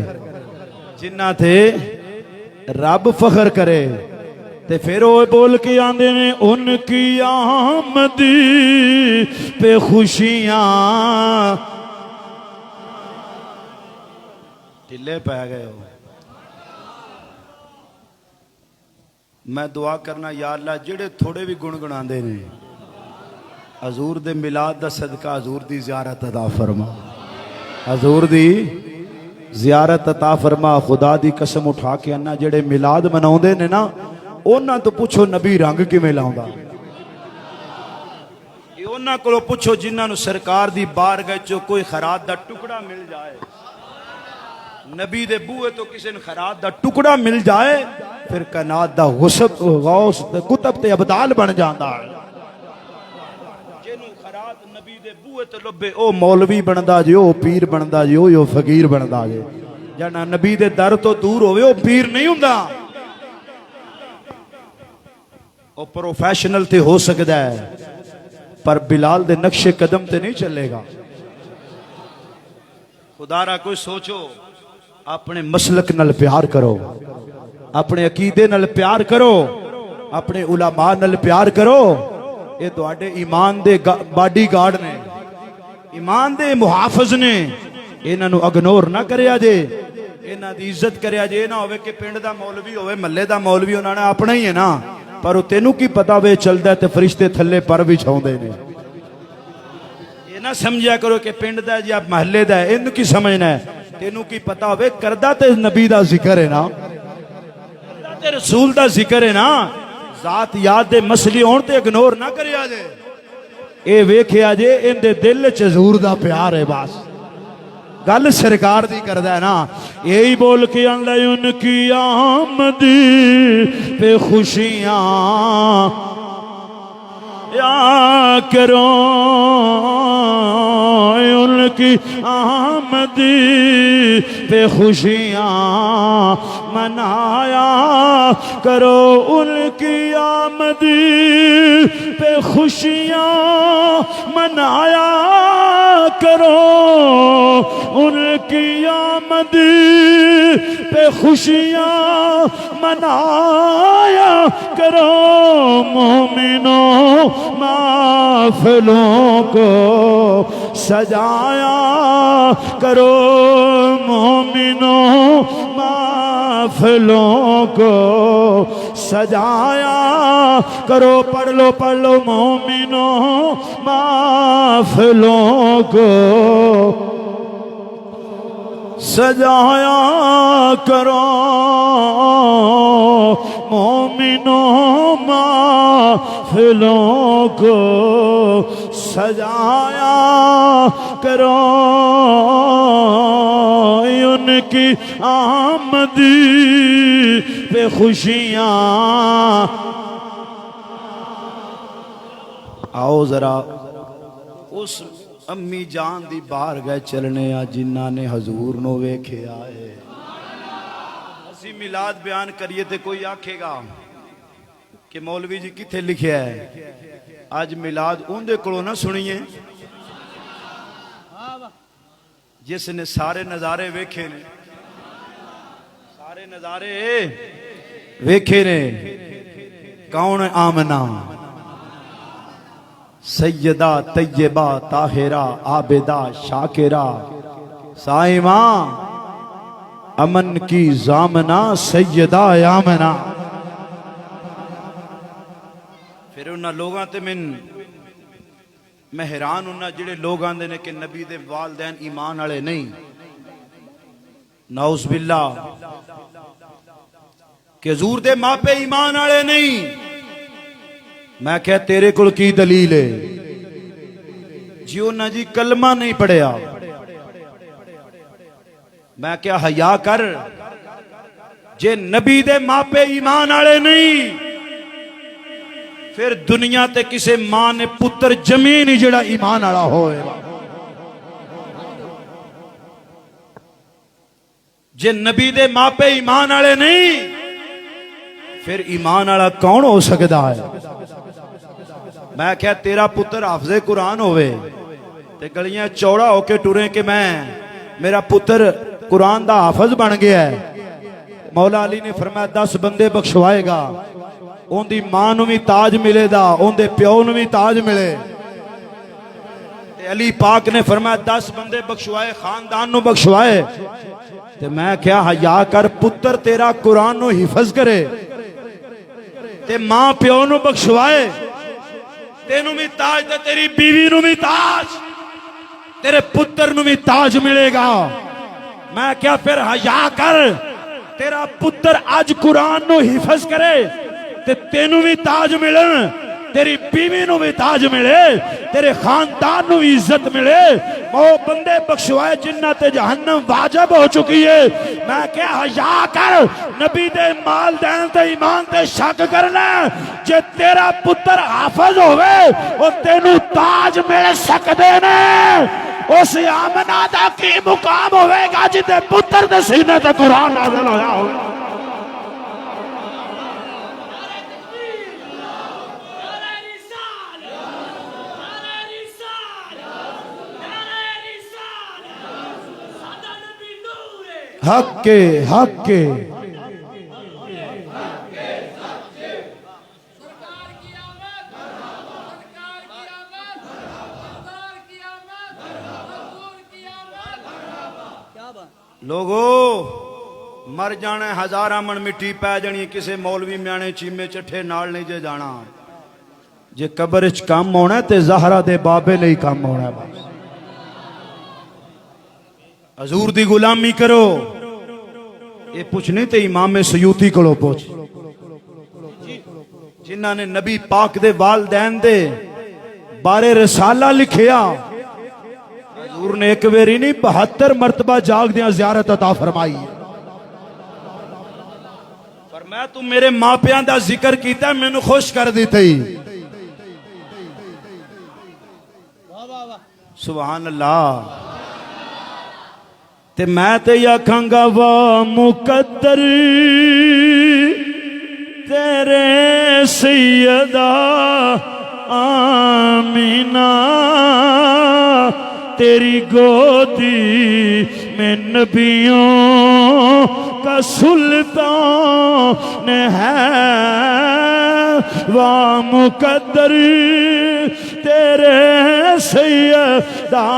जिन्हां ते रब फखर करे ते फिर वो बोल के आंदे ने उनकी आमदी पे खुशियां ढिले पै गए हो। मैं दुआ करना या अल्लाह जेड़े थोड़े भी गुणगुणांदे ने हजूर दे मिलाद दा सदका हजूर दी ज़ियारत अता फरमा हजूर दी ज़ियारत अता फरमा। खुदा दी कसम उठा के अन्ना जेड़े मिलाद मनाउंदे ने ना उन्हां तो पुछो नबी रंग किवें लाउंदा उन्हां कोलों पुछो जिन्हां नूं सरकार दी बारगाह चों कोई खरात दा टुकड़ा मिल जाए नबी दे बूहे तो किसी ने खरात दा टुकड़ा मिल जाए फिर कायनात दा गौस कुतब ते अबदाल बन जाता है। जिन्हों खरात नबी दे बूहे तो लभे ओ मौलवी बनदा जे ओ पीर बनदा जे ओ फकीर बनदा जे जना नबी दे दर तो दूर होवे ओ पीर नहीं हुंदा ओ प्रोफेशनल ते हो सकदा है पर बिलाल दे नक्शे कदम ते नहीं चलेगा। खुदारा कोई सोचो अपने मसलक नाल प्यार करो अपने अकीदे नाल प्यार करो अपने उलमा नाल प्यार करो ये तुहाडे ईमान दे बाडी गार्ड ने ईमान दे मुहाफिज ने इन्हां नूं इग्नोर ना करिया जे इन्हां दी इज्जत करिया जे ना होवे कि पिंड दा मौलवी होवे महल्ले दा मौलवी उन्हां ने अपना ही है ना पर वो तेनू की पता वे चलदा ते फरिश्ते थल्ले पर भी छाउंदे ने ये ना समझिया करो कि पिंड दा या महल्ले दा है इनू की समझना है तेनू की पता होवे करदा ते नबी दा जिक्र है ना ते रसूल दा जिक्र है ना जात याद दे मसले होण ते इग्नोर ना करिया जे ए वेखिया जे इनदे दिल च हजूर दा प्यार है बस गल सरकार दी करदा है ना यही बोल के आंदा उनकी आमदी पे खुशियां या करो उनकी आमदी पे खुशियां मनाया करो उनकी आमदी पे खुशियां मनाया करो उनकी आमदी पे खुशियां मनाया करो मोमिनों महफिलों को सजाया करो मोमिनों महफिलों को सजाया करो पढ़ लो मोमिनों महफिलों को सजाया करो मोमिनों महफिलों को सजाया करो उनकी आमदी पे खुशियां। आओ जरा उस अम्मी जान दी बाहर गए चलने आ जिन्ना ने हजूर नो वेख्या है। असी मिलाद बयान करिए तो कोई आखेगा कि मौलवी जी किथे लिखिया है आज मिलाद उनके कोलों ना सुनिए जिसने सारे नज़ारे वेखे ने सारे नज़ारे वेखे ने कौन आमना? सैयदा तैयबा ताहिरा आबिदा शाकिरा साइमा अमन की जामना सैयदा आमना। फिर उन्होंने लोगों ते मैं हैरान हूं जिहड़े लोग आंदे ने कि नबी दे वालदैन ईमान वाले नहीं, नाउज़ बिल्ला, कि हजूर दे मापे ईमान वाले नहीं। मैं क्या तेरे कोल की दलील है? जी उन्हें जी कलमा नहीं पढ़िया। मैं क्या हया कर, जे नबी दे मापे ईमान वाले नहीं फिर दुनिया ते किसे मां ने पुत्र जमीन ही जड़ा ईमान वाला होएगा। जे नबी दे मापे ईमान वाले नहीं फिर ईमान वाला कौन हो सकता है? मैं क्या तेरा पुत्र हाफिज़े कुरान होवे ते गलियां चौड़ा होके टुरे कि मैं मेरा पुत्र कुरान दा हाफिज बन गया है। मौला अली ने फरमाया 10 बंदे बख्शवाएगा, उनकी मां नूं भी ताज मिलेगा, उनके प्यो नूं भी ताज मिले। अली पाक ने फरमाया 10 बंदे बख्शवाए, खानदान नूं बख्शवाए। ते मैं क्या हया कर, पुत्र तेरा कुरान नूं हिफज करे ते मां प्यो नूं बख्शवाए, तेनू भी ताज ते तेरी बीवी नूं भी ताज, तेरे पुत्र नूं भी ताज मिलेगा। मैं क्या फिर हया कर, तेरा पुत्र आज कुरान नूं हिफज करे ते तेनू भी ताज मिले, तेरी बीवी नूं भी ताज मिले, तेरे खानदान नूं भी इज्जत मिले। ओ बंदे बख्शवाए जिन्ना ते जहन्नम वाजिब हो चुकी है। मैं क्या हया कर, नबी दे माल देन ते ईमान ते शक करना। जे तेरा पुत्र हाफिज होवे ओ तेनू ताज मिल सकदे ने। उस आमना दा की मुकाम होवेगा जिते पुत्र दे सीने ते कुरान नाज़िल होया होवे। हक के हक के लोगो मर जाना, 1000 मन मिट्टी पै जानी, किसे मौलवी म्याणे चीमे चट्ठे नाल नहीं जे जाना। जे कबर च कम होना ते ज़हरा दे बाबे नहीं कम होना। बस हजूर दी गुलामी करो, ये पुछनी ते इमाम सयूती कोलों पुछ, जिन्हां ने नबी पाक दे वालदैन दे बारे रसाला लिखिया। हजूर ने एक बारी नहीं 72 मरतबा जागदियां ज़ियारत अता फरमाई। पर मैं तू मेरे मापियां दा जिक्र कीता, मैनू खुश कर दिते। सुभान अल्लाह। ते मैं ते आखांगा वाह मुकद्दर तेरे सैयदा आमीना, तेरी गोदी में नबियों का सुल्तान है। वाह मुकद्दर तेरे सैयदा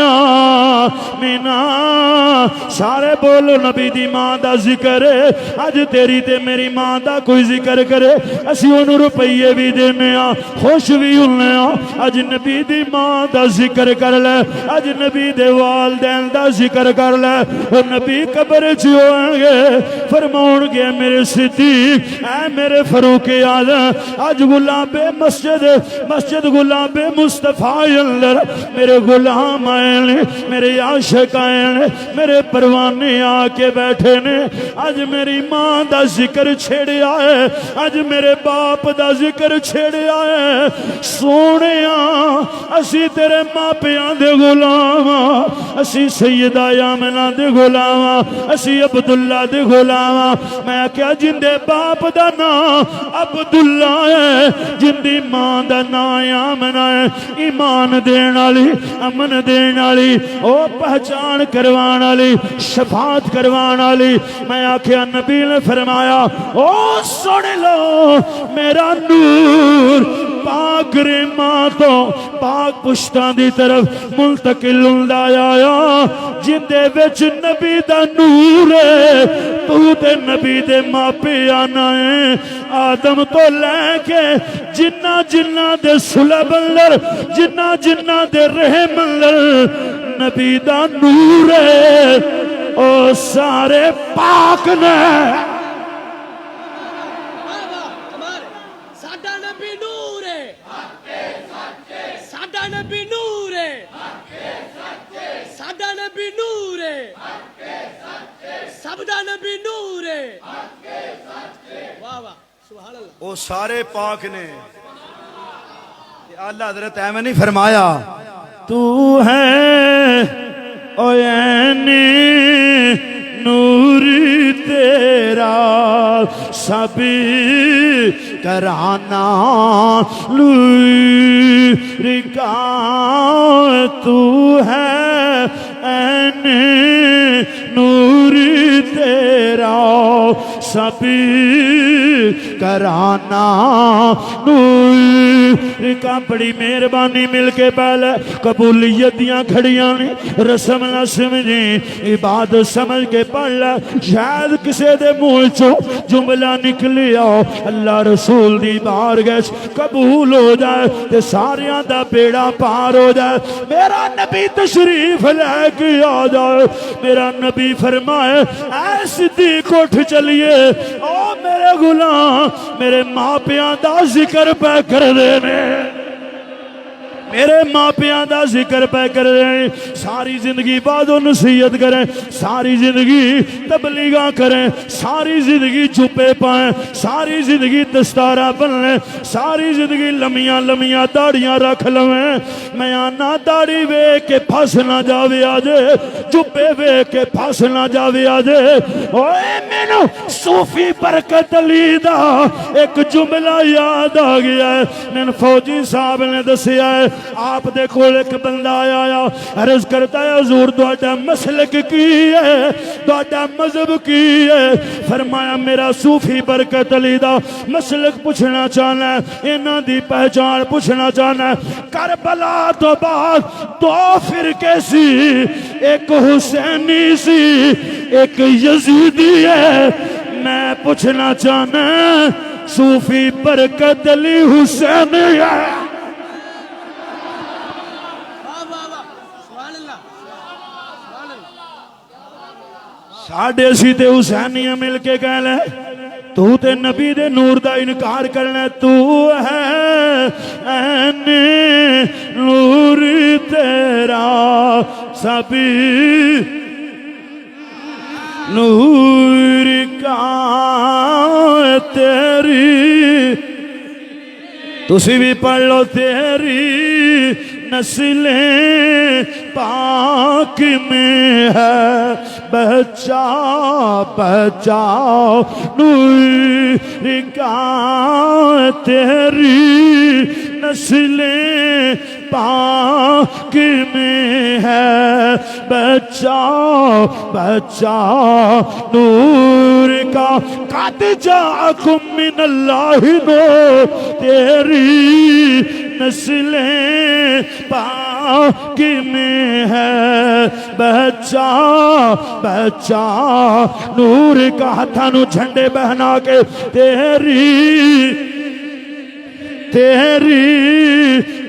आमीना। सारे बोलो नबी दी मां दा जिक्र है। अज तेरी ते मेरी मां दा कोई जिक्र करे, असी ओनू रुपये भी देने आ, खुश भी होने आ। अज नबी दी मां दा जिक्र कर ले, अज नबी दे वालदैन दा जिक्र कर ले। ओ नबी कब्र च होंगे, फरमाउणगे मेरे सिद्दीक ऐ मेरे फरूक आज़म। अज गुलाबे मस्जिद गुलाबे मुस्तफा अंदर मेरे गुलाम आए ने, मेरे आशिक आए ने, मेरे परवाने आके बैठे ने। अज मेरी मां दा जिक्र छेड़िया है, अज मेरे बाप दा जिक्र छेड़िया है। सोने असी तेरे मापियां दे गुलाम, असी सैयदा आमना दे गुलाम, असी अब्दुल्ला दे गुलाम। मैं क्या जिंदे बाप दा नाम अब्दुल्ला है, जिंदी मां दा नाम आमना है। ईमान देन वाली अमन देने वाली, ओ पहचान करवाने वाली, शफात करवाने वाली। मैं आख्या नबी ने फरमाया ओ सुन लो मेरा नूर पाक रेमा तो पाक पुश्तां दी तरफ मुंतकिल हुंदा आया, जिंदे विच नबी दा नूर है। तू ते नबी दे मापे आना है, आदम तो लैके जिन्ना जिन्ना दे सुलभ अंदर, जिन्ना जिन्ना दे रहम अंदर नबी दा नूर है, ओ सारे पाक ने। साडा नबी नूर है, साडा नबी नूर है, साडा नबी नूर है, सबदा नबी नूर है। वाह वाह सुभान अल्लाह। वो सारे पाक ने। आला हजरत ऐਵੇਂ नहीं फरमाया तू है ओ ऐने नूर तेरा सभी कराना लूरिका, तू है ऐने नूर तेरा सभी कराना नूर का। बड़ी मेहरबानी मिलके पहले कबूलियत दियां खड़ियां ने, रस्म ना समझे इबादत समझ के पढ़ लै। शायद किसी दे मुंह चो जुमला निकलिया अल्लाह रसूल दी बारगाह कबूल हो जाए ते सारियां दा बेड़ा पार हो जाए। मेरा नबी तशरीफ लेके आ जाए। मेरा नबी फरमाए ऐ सिद्दीक उठ चलिए, ओ मेरे गुलाम मेरे मापियां दा जिक्र पे कर देने, मेरे मापियां दा जिक्र पे कर रहे। सारी जिंदगी बादो नसीहत करें, सारी जिंदगी तबलीगा करें, सारी जिंदगी चुपे पाए, सारी जिंदगी दस्तारा बनने, सारी जिंदगी लमिया लमिया दाड़ियां रख लवें। मैं आना दाड़ी वेख के फस ना जावे आजे, चुपे वेख के फस ना जावे आजे। ओए मैनू सूफी बरकत अली दा एक जुमला याद आ गया है। मैंने फौजी साहब ने दसिया है आप दे कोल एक बंदा आया, अर्ज करता है हुजूर तुहाडा मसलक की है, तुहाडा मजहब की है। फरमाया मेरा सूफी बरकत अली दा मसलक पूछना चाहना, इन्हां दी पहचान पूछना चाहना। करबला तो बाद दो फिरके सी, एक हुसैनी सी एक यजीदी है। मैं पूछना चाहना सूफी बरकत अली हुसैनी है। साढ़े असी ते हुसैनिया मिल के कह ले तू ते नबी दे नूर दा इनकार करना। तू है ऐने नूर तेरा सभी नूर का तेरी, तुसी भी पढ़ लो तेरी नस्लें पाक में है बच्चा बच्चा नूर का तेरी नस्लें पाक में है बच्चा बच्चा नूर का। कद जाकुम मिनल्लाहि नूर तेरी नस्लें पाक में है बच्चा बच्चा नूर का। हाथां झंडे बहना के तेरी तेरी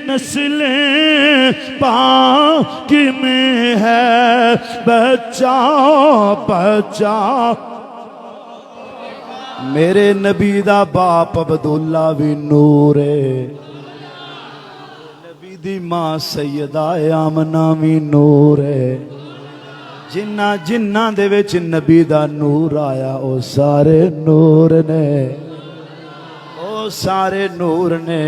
नस्लें पाक में है बच्चा बच्चा। मेरे नबी दा बाप अब्दुल्ला भी नूर है, नबी दी मां सैयदा आमना भी नूर है। जिन्ना जिन्ना दे विच नबी दा नूर आया ओ सारे नूर ने, ओ सारे नूर ने।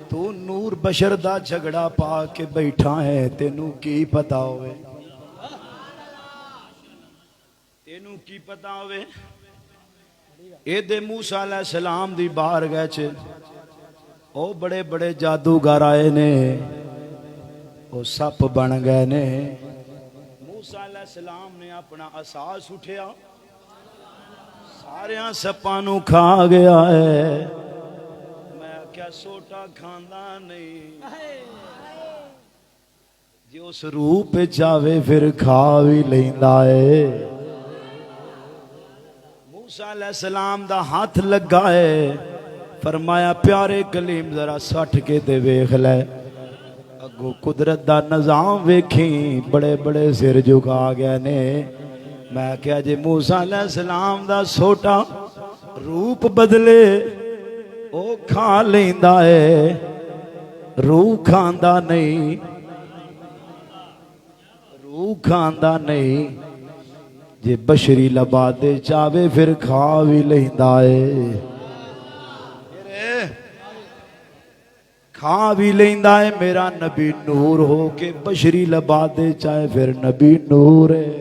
तू नूर बशर दा झगड़ा पा के बैठा है, तेनू की पता होवे, तेनू की पता होवे। एदे मूसा अलैहिस्सलाम दी बारगाह च ओ बड़े बड़े जादूगर आए ने, वो सप बन गए ने। मूसा अलैहिस्सलाम ने अपना असास उठिया, सारिया सपां नूं खा गया है। मैं क्या सोटा खांदा नहीं, जे उस रूप चावे फिर खा भी लैंदा है। मूसा अलैहिस्सलाम दा हाथ लगा है, फरमाया प्यारे कलीम जरा सट के ते वेख लै, अगो कुदरत दा निजाम वेखी, बड़े बड़े सिर झुका गए ने। मैं क्या जे मूसा अलैहिस्सलाम दा छोटा रूप बदले ओ खा लेंदा है, रूह खांदा नहीं, रूह खांदा नहीं। जे बशरी लबादे चावे फिर खा भी लेंदा है, खा भी लेंदा है। मेरा नबी नूर हो के बशरी लबादे चाहे फिर नबी नूर है।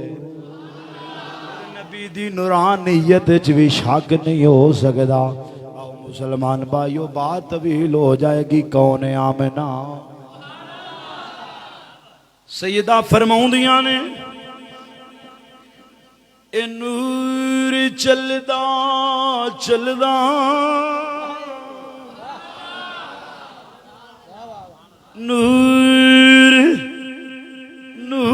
नबी दी नूरानियत च भी शक नहीं हो सकता। आओ मुसलमान भाइयों, बात तवील हो जाएगी। कौन है आमना? सैयदा फरमाउंदियां ने ए नूर चलदा चलदा नूर नूर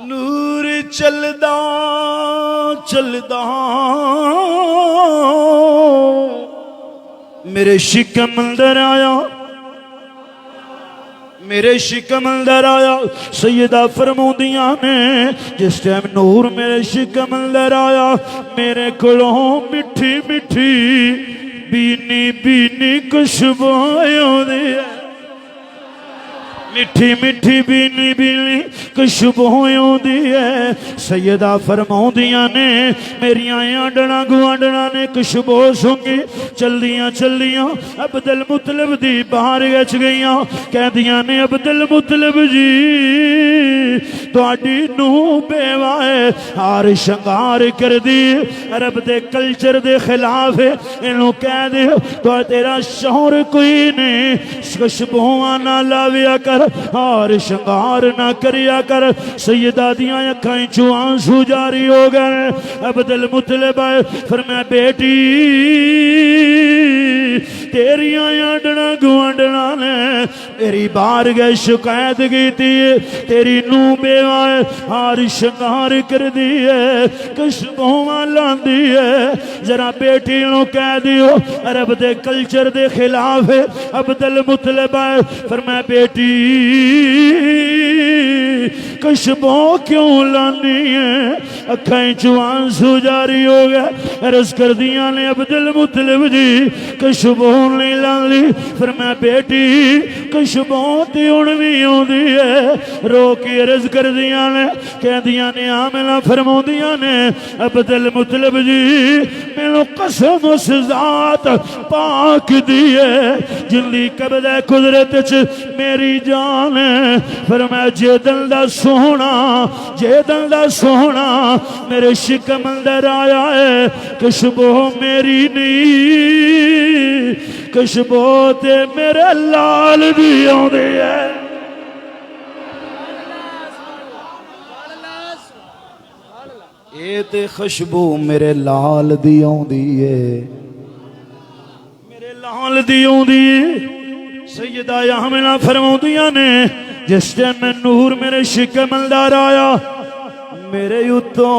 नूर चलदा चलदा मेरे शिकम अंदर आया, मेरे शिकम अंदर आया। सैयदा फरमाउंदियां ने जिस टाइम नूर मेरे शिकम अंदर आया, मेरे कोलों मिठी मिठी बीनी बीनी खुशबू आउंदी है, मिठी मिठी बीनी बीनी खुशबू आउंदी है। सैयदा फरमाउंदियां ने मेरिया आंडना गुआंडना ने खुशबू सूंघी, चलदियां चलदियां अब्दुल मुतलब दी बाहर गच गईयां। कहदियां ने अब्दुल मुतलब जी तुहाडी नूह बेवा है, हार शंगार कर दी, अरब दे कल्चर दे खिलाफ इनू कह दे तो तेरा शौहर कोई नहीं, खुशबुआं ना लाविया कर, हार शंगार ना करिया कर। सैयदा दियां अखां चों आंसू जारी हो गए। अब्दुल मुतलब फरमाया बेटी तेरिया आंडना गुआंडना ने तेरी बार गए शिकायत की थी, तेरी नूह बेवा हार शंगार कर दी है, खुशबुआं लांदी है। जरा बेटी नूं कह दियो अरब दे कल्चर दे खिलाफ है। अब्दुल मुतलब फरमाया बेटी खुशबू क्यों लानी है? अखां चों आंसू जारी हो गया। अर्ज कर दिया ने अब्दुल मुतलब जी खुशबू नहीं लानी। फिर मैं बेटी खुशबू ते हुण भी आउंदी है। रो के अर्ज कर दिया ने कहदियां ने आमिना फरमाउंदियां ने अब्दुल मुतलब जी मैनू कसम उस जात पाक दी है जिंदी कब्ज़े कुदरत च मेरी जान है। फिर मैं जेदन दा सोहना जेदन दा सोहना मेरे शिकम अंदर आया है, खुशबू मेरी नहीं खुशबू ते मेरे लाल दी आउंदी है। ये ते खुशबू मेरे लाल दी आउंदी है, मेरे लाल दी आउंदी है। सैयदा आमिना फरमाउंदियां ने जिस टाइम मैं नूर मेरे शिकम अंदर आया, मेरे उत्तों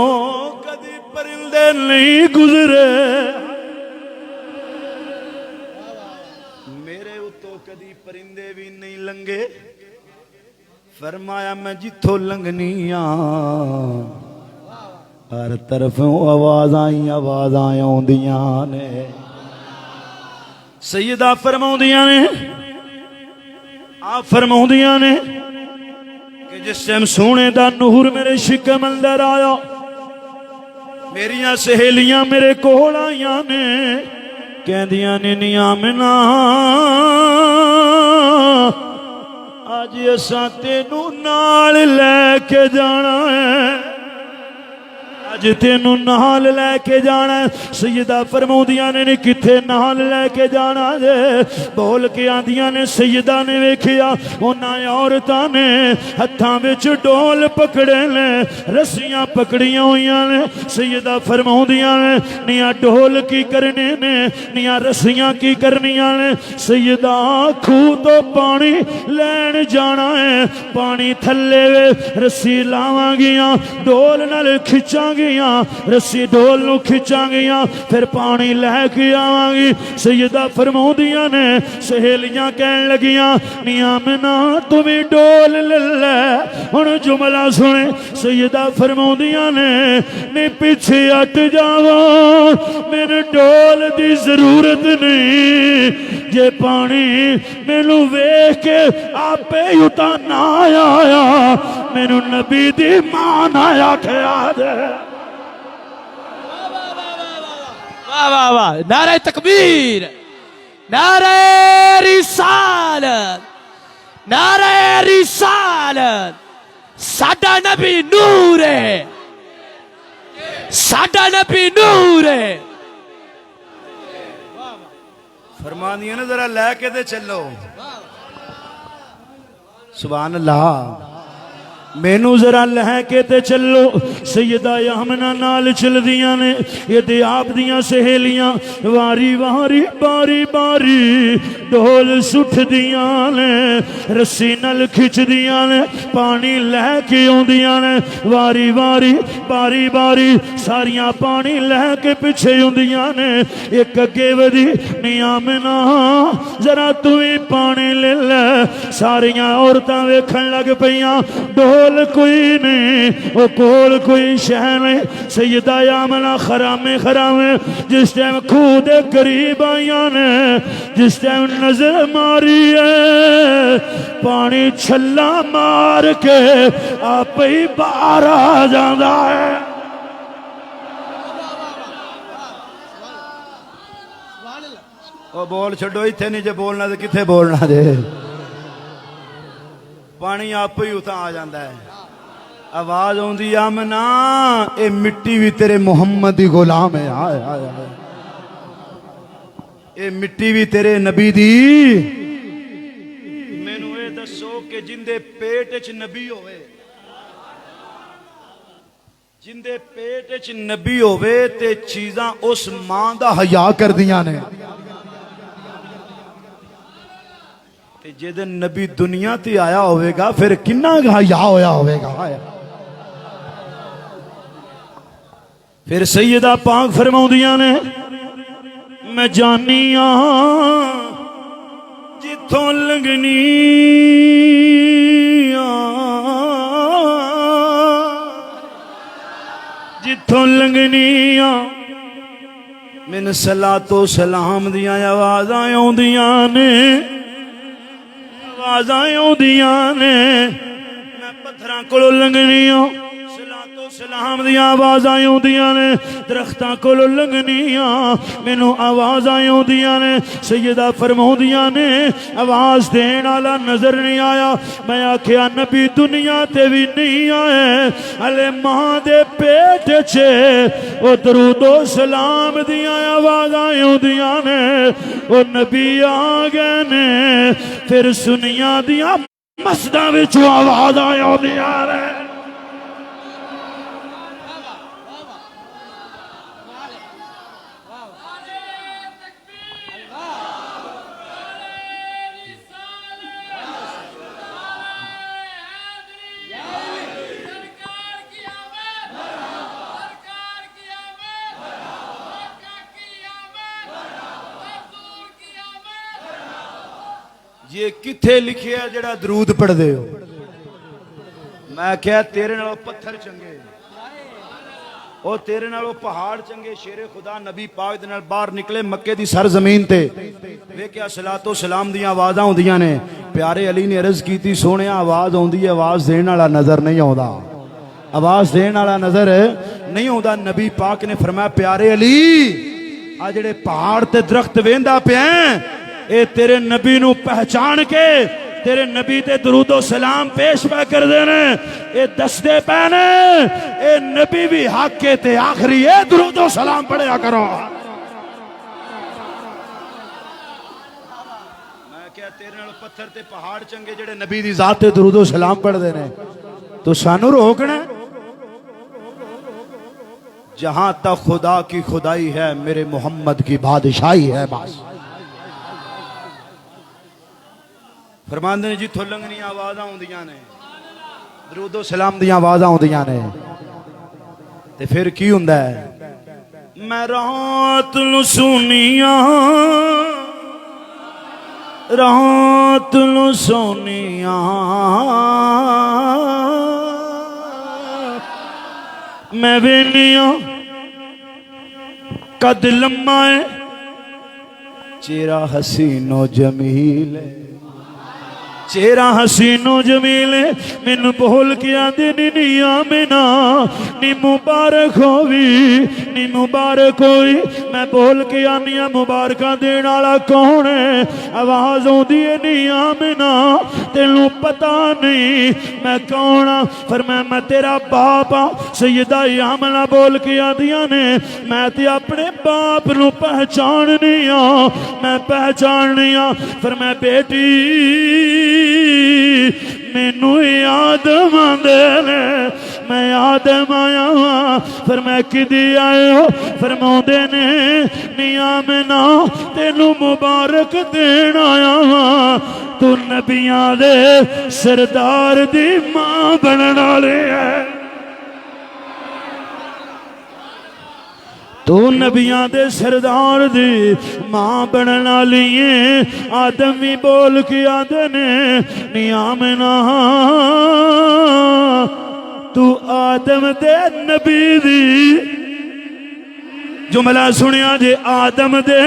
कदी परिंदे नहीं गुजरे, मेरे उत्तों कदी परिंदे भी नहीं लंघे। फरमाया मैं जिथों लंघनी हर तरफों आवाज़ां आउंदियां ने। सैयदा फरमाउंदियां ने आप फरमाउंदियां ने कि जिस टाइम सोने दा नूर मेरे शिकम अंदर आया, मेरिया सहेलियां मेरे कोल आईयां ने कहदियां ने नी आमिना अज असां तेनू नाल लैके जाना है, अज तेनू नाल लैके जाना। सैयदा फरमाउंदियां ने किथे नाल लैके जाना जे? बोल के आंदियां ने सैयदा ने वेखिया उन्हां औरतां ने हत्थां विच डोल पकड़े ने, रस्सियां पकड़ियां होइयां ने। सैयदा फरमाउंदियां ने निया डोल की करने ने, निया रस्सियां की करनियां ने? सैयदा खूह तो पानी लैन जाना है, पानी थल्ले वे, रस्सी लावांगियां, डोल नाल खिंचांगियां, रस्सी डोल नू खिंचांगियां, फिर पानी लैके आवांगी। सैयदा फरमाउंदियां ने सहेलियां कहन लगियां नी आमना तू भी डोल ले लै। हुण जुमला सुने। सैयदा फरमाउंदियां ने पीछे हट जावो, मैनू डोल दी जरूरत नहीं, जे पानी मैनू वेख के आपे उताना आया, मैनू नबी दी मान आया खया दे। वाह वाह वाह, नारे तकबीर, नारे रिसालत, नारे रिसालत। साडा नबी नूर है, साडा नबी नूर है। फरमानिया ने जरा लैके ते चलो। सुभान अल्लाह। मैनू जरा लैके ते चलो। सैयदा आमना नाल चलदियां ने, ये आप दियां सहेलियां वारी वारी बारी बारी ढोल सुठदियां ने, रस्सी नल खिचदियां ने, पानी लैके आउंदियां ने, वारी वारी बारी बारी सारियां पानी लैके पिछे आउंदियां ने। एक अगे वधी नी आमना जरा तू ही पानी ले लै। सारियां औरतां वेखण लग पईयां, डोल कोई नहीं, वो कोल कोई शह नहीं। सैयदा आमना खरामे खरामे जिस टाइम खूह दे करीब आईयां ने, जिस टाइम नजर मारी है, पानी छल्ला मार के आप ही बाहर आ जाता है। ओ बोल छो, इत्थे नहीं जे बोलना तो किथे बोलना जे? पानी आप ही उतां आ जाता है। आवाज आउंदी आमना ए मिट्टी भी तेरे मुहम्मद दी गुलाम है। आए आए आए, ए मिट्टी भी तेरे नबी दी। मैनू ये दसो कि जिंदे पेट च नबी होवे, जिंदे पेट च नबी होवे ते चीजां उस मां दा हया कर दियां ने, ते जिदे नबी दुनिया ते आया होवेगा फिर किन्ना हया होया होवेगा। फिर सैयदा पाक फरमाउंदियां ने मैं जानी जिथों लंघनी जिथों लंघनी मैनू सलातो सलाम दियां आवाज़ां आउंदियां ने, आवाज़ां आउंदियां ने। मैं पत्थरां कोलों लंघनी सलातो सलाम दियां आवाज़ां आउंदियां ने, दरख्तां कोलों लंघनी मैनू आवाज़ां आउंदियां ने। सैयदा फरमाउंदियां ने आवाज़ देण वाला नजर नहीं आया। मैं आखिया नबी दुनिया ते भी नहीं आए, हले मां दे पेट च ओ दरूदो सलाम दियां आवाज़ां आउंदियां ने। ओ नबी आ गए ने, फिर सुनिया दियां मस्जिदां विच आवाज़ां आउंदियां ने। ये किथे लिखे है जड़ा दरूद पढ़दे हो? मैं क्या तेरे नालों पत्थर चंगे, ओ तेरे नालों पहाड़ चंगे। शेरे खुदा नबी पाक दे नाल बाहर निकले मक्के दी सर जमीन ते, वेख्या सलातो सलाम दी आवाज़ां आउंदियां ने। प्यारे अली ने अर्ज कीती सोने आवाज़ आउंदी है, आवाज़ देण वाला नजर नहीं आउंदा, आवाज़ देण वाला नजर नहीं आउंदा। नबी पाक ने फरमाया प्यारे अली आ जेड़े पहाड़ ते दरख्त वेंदा पिया ए तेरे नबी नू पहचान के तेरे नबी ते दरूदो सलाम पेश पै कर देने, ये दसदे पैने ए नबी भी हक के ते आखिरी ए दरूदो सलाम पढ़िया करो। मैं क्या तेरे नाल पत्थर ते पहाड़ चंगे जेड़े नबी नबी दी जात ते दरूदो सलाम पढ़दे ने, तो सानू रोकना। जहां तक खुदा की खुदाई है मेरे मोहम्मद की बादशाही है बस। फरमांदे ने जिथों लंघनियां आवाज़ां आउंदियां ने दरूदो सलाम दी आवाज़ां आउंदियां ने ते फिर की हुंदा है। मैं रात नू सुनिया, रात नू सोनिया, मैं वेनिया कद लम्मा है, चेहरा हसीनो जमील है, चेहरा हसीनो जमील मैनू बोल के आंदे नी आमिना नी मुबारक होवी, नी मुबारक होई। मैं बोल के आनी मुबारक देने वाला कौन है? आवाज आउंदी है नी आमिना तेनू पता नहीं मैं कौन आ? फिर मैं तेरा बाप आ। सैयदा आमना बोल के आंदियां ने मैं ते अपने बाप नू पहचाननी आ, मैं पहचाननी आ। फिर मैं बेटी मैनू आदम आंदे ने, मैं आदम आया वा। फिर मैं किदी आए हो? फरमाउंदे ने नियामना तेनू मुबारक देन आया वा, तू नबियां दे सरदार दी मां बनन वाले है, तू नबियां दे सरदार दी मां बनन वाली है। आदम भी बोल के आदे ने नियामना तू आदम दे नबी दी, जुमला सुनिया जे आदम दे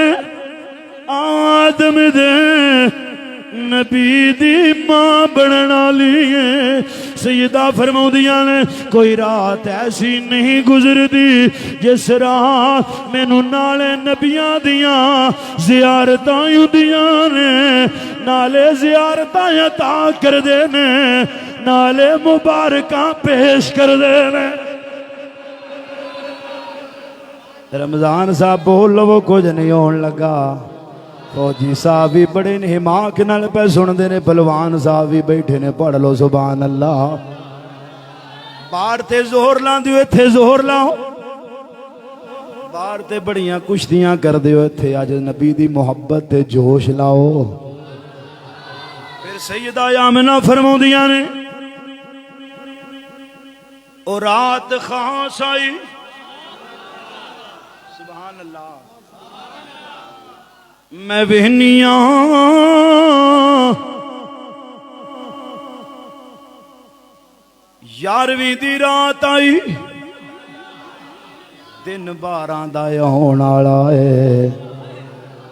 नबी दी मां बनन वाली है। सैयदा फरमाउंदियां ने कोई रात ऐसी नहीं गुजरदी जिस रात मैनू नाले नबियां दियां जियारतां हुंदियां ने, नाले जियारतां अता करदे ने, नाले मुबारकां पेश करदे ने। रमजान साहब बोल लो कुछ नहीं होने लगा। फौजी साहब भी बड़े ने हिमाक नाल पे सुनते ने, पहलवान साहब भी बैठे ने, पढ़ लो सुभान अल्लाह। बाहर ते जोर लांदे हो, इत्थे जोर लाओ। बाहर ते बड़ियां कुश्तियां करदे हो, इत्थे अज नबी दी मोहब्बत ते जोश लाओ। फिर सैयदा आमना फरमाउंदियां ने ओ रात खास आई, सुभान अल्लाह। मैं वेहनिया यारवीं दी रात आई, दिन 12 दा होने वाला है।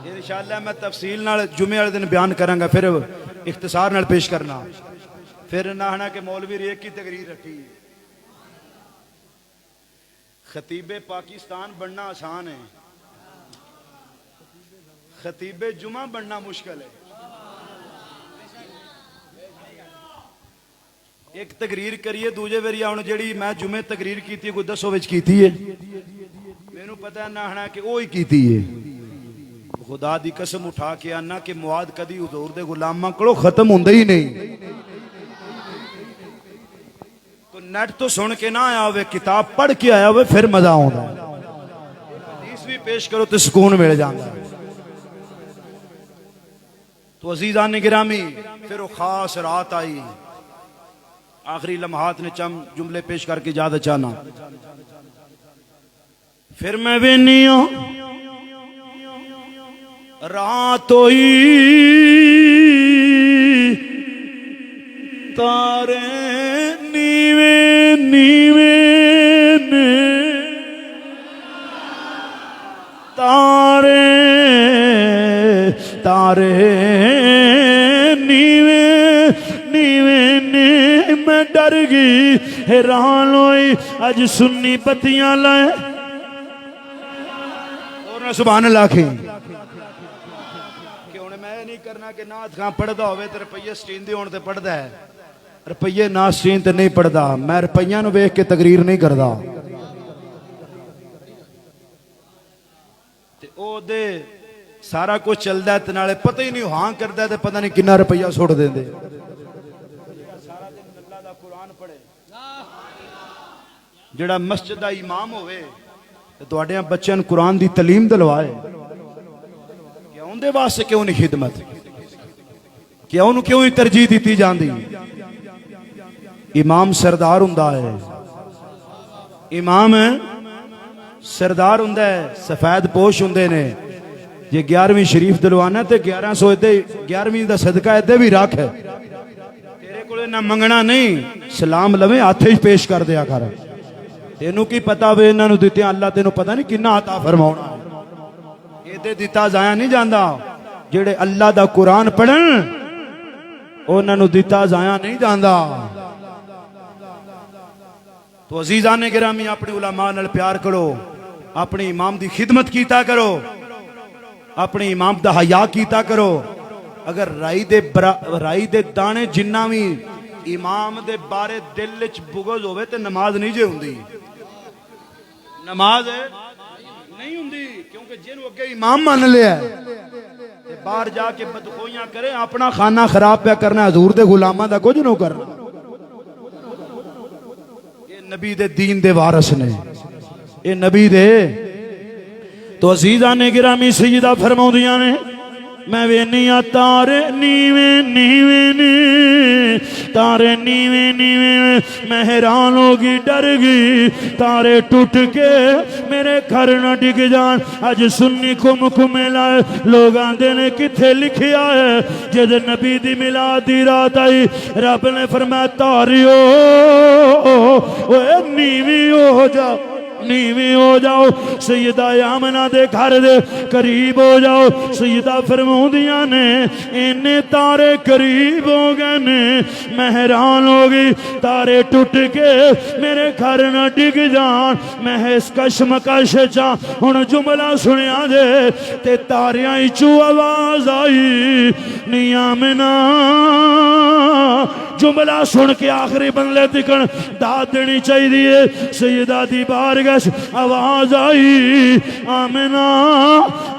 इंशाअल्लाह मैं तफसील नाल जुमे वाले दिन बयान करांगा, फिर इख्तिसार नाल पेश करना। फिर ना आना कि मौलवी रेक की तकरीर रखी। खतीबे पाकिस्तान बनना आसान है, खतीबे जुमा बनना मुश्किल है। एक तकरीर करिए दूजे बारी आउण जेड़ी मैं जुमे तकरीर की कोई 10 विच कीती है, मैनू पता ना आना कि वो ही कीती है। खुदा दी कसम उठा के आना कि मुआद कदी हुजूर दे गुलामां कोलों खत्म हुंदा ही नहीं। तो नेट तो सुन के ना आया होवे, किताब पढ़ के आया होवे, फिर मजा आउंदा है। हदीस भी पेश करो तो सुकून मिल जाता है। तो अजीजान गिरामी फिर वो खास रात आई, आखिरी लम्हात ने चम जुमले पेश करके ज्यादा चाहना। फिर मैं वेनिया रात होई, तारे नीवे नीवे ने, तारे तारे नीवे नीवे ने। मैं डर गई हैरान होई, अज सुन्नी बत्तियां लाए और सुभान अल्लाह के। मैं नहीं करना कि नाथ खां पढ़दा होवे ते रुपये सटींदे होण ते पढ़दा है, रुपये ना सटीन ते नहीं पढ़दा। मैं रुपया नूं वेख के तकरीर नहीं करदा। ते ओहदे सारा कुछ चलदा है ते नाले पता ही नहीं हां करदा ते पता नहीं किन्ना रुपया सुट देंदे। सारा दिन अल्लाह दा कुरान पढ़े, जिहड़ा मस्जिद दा इमाम होवे ते तुहाडे बच्चों नूं कुरान दी तालीम दिलवाए, क्या उनदे वास्ते क्यों नहीं खिदमत, क्या उन्होंने क्यों ही तरजीह दी जाती। इमाम सरदार हुंदा है, इमाम सरदार हुंदा है, सफेद पोश हुंदे ने। जे 11वीं शरीफ दिलवाना तो 1100 इदे 11वीं का सदका इदे भी रख, तेरे कोले ना मंगना नहीं, सलाम लवे हाथ च पेश कर दिया कर। तेनू की पता वे इन्होंने दिते अल्लाह तेनू पता नहीं किन्ना अता फरमाउणा, इदे दिता जाया नहीं जाता। जेड़े अल्लाह दा कुरान पढ़न उन्होंने दिता जाया नहीं जाता। तो अजीज़ान ने गिरामी अपने उलमा नाल प्यार करो, अपने इमाम की खिदमत कीता करो, अपने इमाम दा हया कीता करो। अगर राई दे दाने जिन्ना भी इमाम दे बारे दिल च बुगज होवे ते नमाज नहीं जे हुंदी, नमाज नहीं हुंदी। क्योंकि जिन्हों अगे इमाम मान लिया ते बाहर जाके बदखोइयां करे, अपना खाना खराब पे करना, हजूर दे गुलामां दा कुछ नहीं करना। ये नबी दे दीन दे वारस ने, ये नबी दे। तो अजीज़ान ने गिरामी सईदा फरमाउंदियां ने, मैं वेनिया तारे नीवे नीवे ने, तारे नीवे नीवे, मैं हैरान होगी डर गई, तारे टूट के मेरे घर न डिग जान। अज सुन्नी कुम लाए लोग आंदे ने किथे लिखिया है, जद नबी दी मिलाद दी रात आई रब ने फरमाया तारियो ओए नीवी हो जाओ, नीवी हो जाओ, सैयदा आमना दे घर दे करीब हो जाओ। सैयदा फरमाउंदियां ने इन्ने तारे करीब हो गए ने, मैं हैरान हो गई, तारे टूट के मेरे घर न डिग जान। मैं इस कशमकश चा हुण जुमला सुनिया जे ते तारियां चू आवाज आई नी आमना। जुमला सुन के आखिरी बंदे तिकन दाद देनी चाहिए। सैयदा दी बारगाह आवाज आई आमना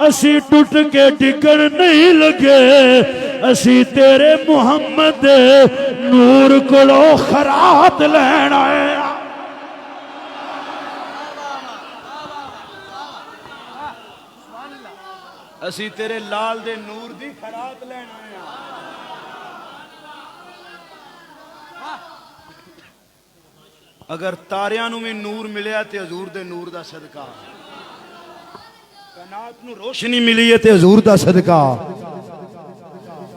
असी टूट के टिकन नहीं लगे, असी तेरे मुहम्मद दे नूर कोलो खरात लैन आए। असी तेरे लाल दे नूर दी खरात लैन आए। अगर तारियां नूं भी नूर मिलिया ते हजूर दे नूर दा सदका, कायनात नूं रोशनी मिली है ते हजूर दा सदका।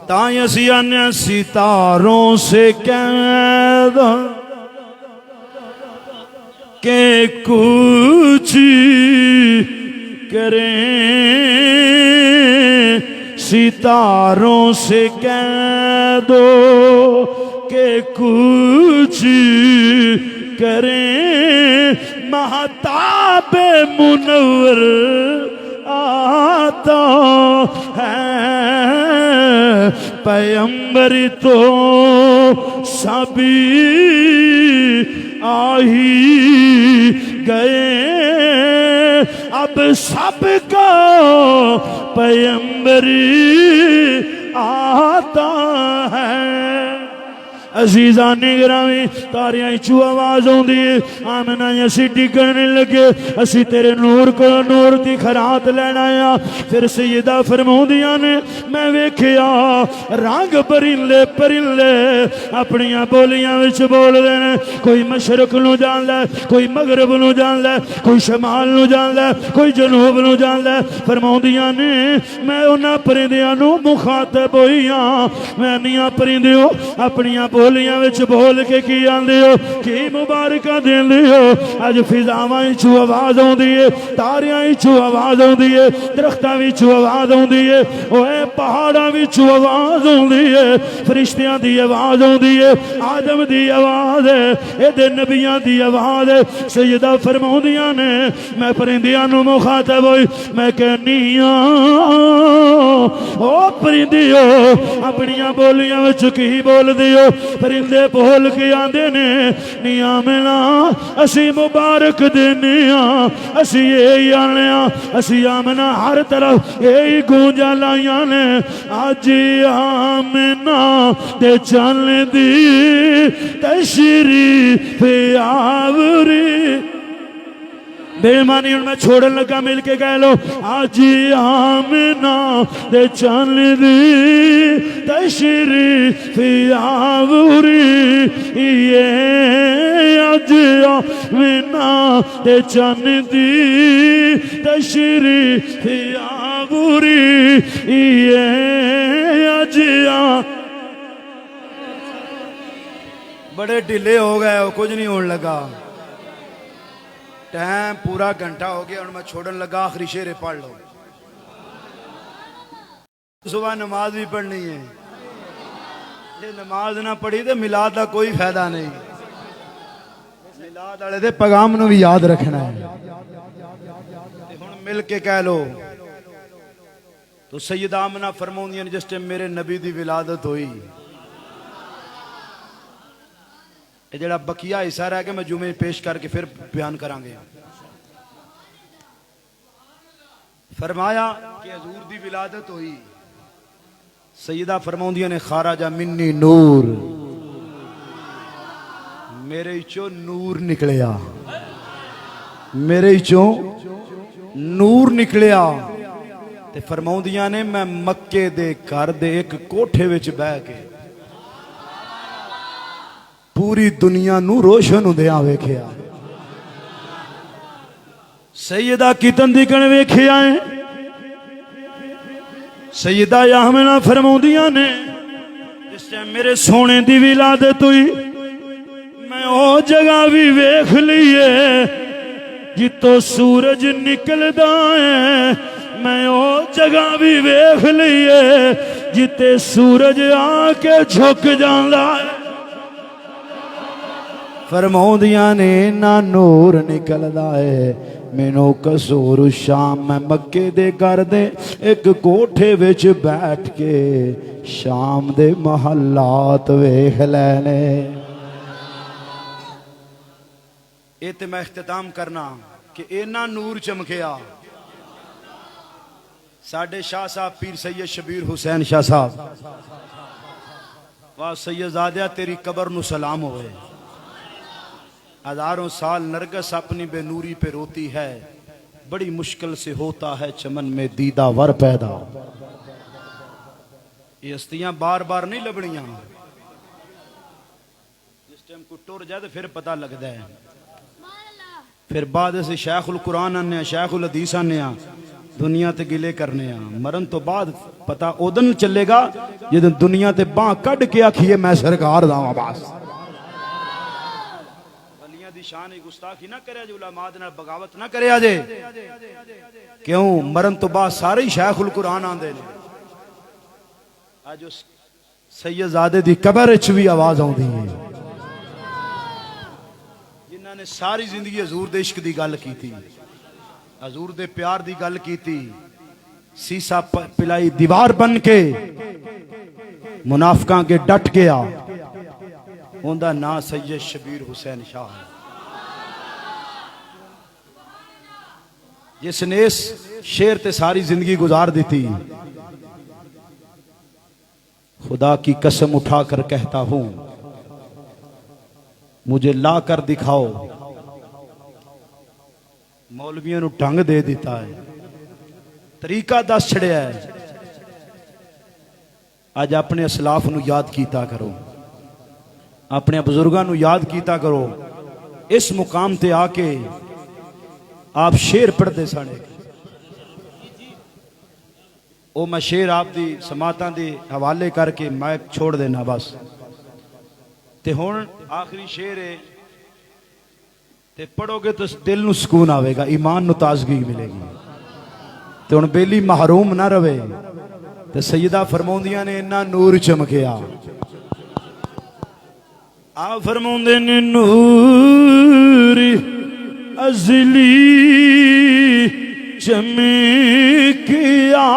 तां असी आने सितारों से कैद के कुछ करें, सितारों से कह दो के कुछ करें। महताब मुनव्वर आता है, पैगंबर तो सभी आ ही गए, अब सबका पैगंबरी आता है। अजीज़ान गिरामी तारियां चू आवाज आउंदी है आमना असी डिगण नहीं लगे, असी तेरे नूर को नूर दी खरात लैना आ। फिर सैयदा फरमाउंदियां ने मैं वेखिया रंग परिंदे परिंदे अपनियां बोलियां विच बोलदे ने, कोई मशरक नूं जानदा, कोई मगरब नूं जानदा, कोई शमाल नूं जानदा, कोई जनूब नूं जानदा। फरमाउंदियां ने मैं उन्हां परिंदियां नूं मुखातब होईयां, मैं नियां परिंदियो अपनियां बोलियां विच बोल के की आंदे हो, की मुबारका देंदे हो। अज फिजावां चू आवाज आउंदी है, तारियां चू आवाज आउंदी है, दरख्तां विचों आवाज आउंदी है, ओए पहाड़ां विचों आवाज आउंदी है, फरिश्तियां दी आवाज आउंदी है, आदम दी आवाज है, एदे नबियां दी आवाज है। सैयदा फरमाउंदियां ने मैं परिंदियां नूं मुखातब होई मैं कहनी ओ परिंदियो अपनियां बोलियां विच की बोलदे हो। परिंदे बोल के आंदे ने नी आमना असी मुबारक देने असी यही आने असी आमना हर तरफ यही गूंजा लाइया ने। अज आमना ते चल दी तशरीफ आवरी। बेईमानी मैं छोड़न लगा मिल के कह लो आज आमना दे चल दी तशरीफ आवरी। ये आज आमना दे चल दी तशरीफ आवरी। ये आज बड़े ढिले हो गए हो, कुछ नहीं होने लगा। टाइम पूरा घंटा हो गया, मैं छोड़न लगा। आखिरी शेरे पढ़ लो। सुबह नमाज भी पढ़नी है, जे नमाज ना पढ़ी तो मिलाद का कोई फायदा नहीं। मिलाद वाले दे पैगाम नूं भी याद रखना है। हुण मिल के कह लो तो सैयदा आमना फरमाउंदियां ने जिस टाइम मेरे नबी दी विलादत हुई, जड़ा बकिया हिस्सा रह गया मैं जुमे पेश करके फिर बयान करांगे। फरमाया कि हजूर दी विलादत हुई, सैयदा फरमाउंदियां ने खाराजा मिन्नी नूर, मेरे चो नूर निकलिया, मेरे चो नूर निकलिया। ते फरमाउंदियां ने मैं मक्के दे घर दे एक कोठे विच बह के पूरी दुनिया नू रोशन हुंदियां वेखिया। सैयदा कितन दिकण वेखिया है। सैयदा आमना फरमाउंदियां ने जिस टाइम मेरे सोने दी विलादत हुई मैं ओ जगह भी वेख ली है जित्तों सूरज निकलदा है। मैं ओ जगह भी वेख ली है जिते सूरज आके झुक जांदा है। फरमाउंदियां ने ना नूर निकलदा है मैनू कसूर शाम। मैं मक्के दे घर दे एक कोठे विच बैठ के शाम दे महलात वेख लैने। ये ते मैं इख्तिताम करना कि इन्ना नूर चमकिया। साडे शाह साहब पीर सैयद शबीर हुसैन शाह साहब, वाह सैयदजादिया तेरी कबर नू सलाम होवे। हजारों साल नरगस अपनी बेनूरी पे रोती है, बड़ी मुश्किल से होता है चमन में दीदावर पैदा। ये हस्तियां बार बार नहीं लभणियां, जिस टाइम को टुर जाए तो फिर पता लगता है। फिर बाद से शेखुल कुरान आने, शेखुल हदीस आने, दुनिया ते गिले करने। मरन तो बाद पता उदन चलेगा जदों दुनिया ते बांह कढ़ के आखिए मैं सरकार दा बस। शान गुस्ताखी ना करे जे, उलमा दे नाल बगावत ना करे जे। क्यों मरन तो बाद सारे ही शेखुल कुरान आंदे ने। अज उस सैयदजादे दी कबर च भी आवाज आउंदी है, जिन्हां ने सारी जिंदगी हजूर दे इश्क दी गल कीती, हजूर दे प्यार दी गल कीती। सीसा पिलाई दीवार बन के मुनाफिकां के डट गया। उनदा नाम सैयद शबीर हुसैन शाह है, जिसने इस शेर ते सारी जिंदगी गुजार दी थी। खुदा की कसम उठाकर कहता हूं मुझे ला कर दिखाओ। मौलवियों नूं ढंग दे दिता है, तरीका दस छड़िया है। अज अपने असलाफ नूं याद कीता करो, अपने बुजुर्गों नूं याद कीता करो। इस मुकाम ते आके आप शेर पढ़ते सन, वो मैं शेर आप दी समातां दे हवाले करके मैं छोड़ देना बस। ते हुण आखिरी शेर है, ते पढ़ोगे तो दिल नू सुकून आवेगा, ईमान नू ताजगी मिलेगी। ते हुण बेली महरूम ना रवे। ते सैयदा फरमाउंदियां ने इन्ना नूर चमकिया, आ फरमाउंदे ने नूर अज़ली चमकिया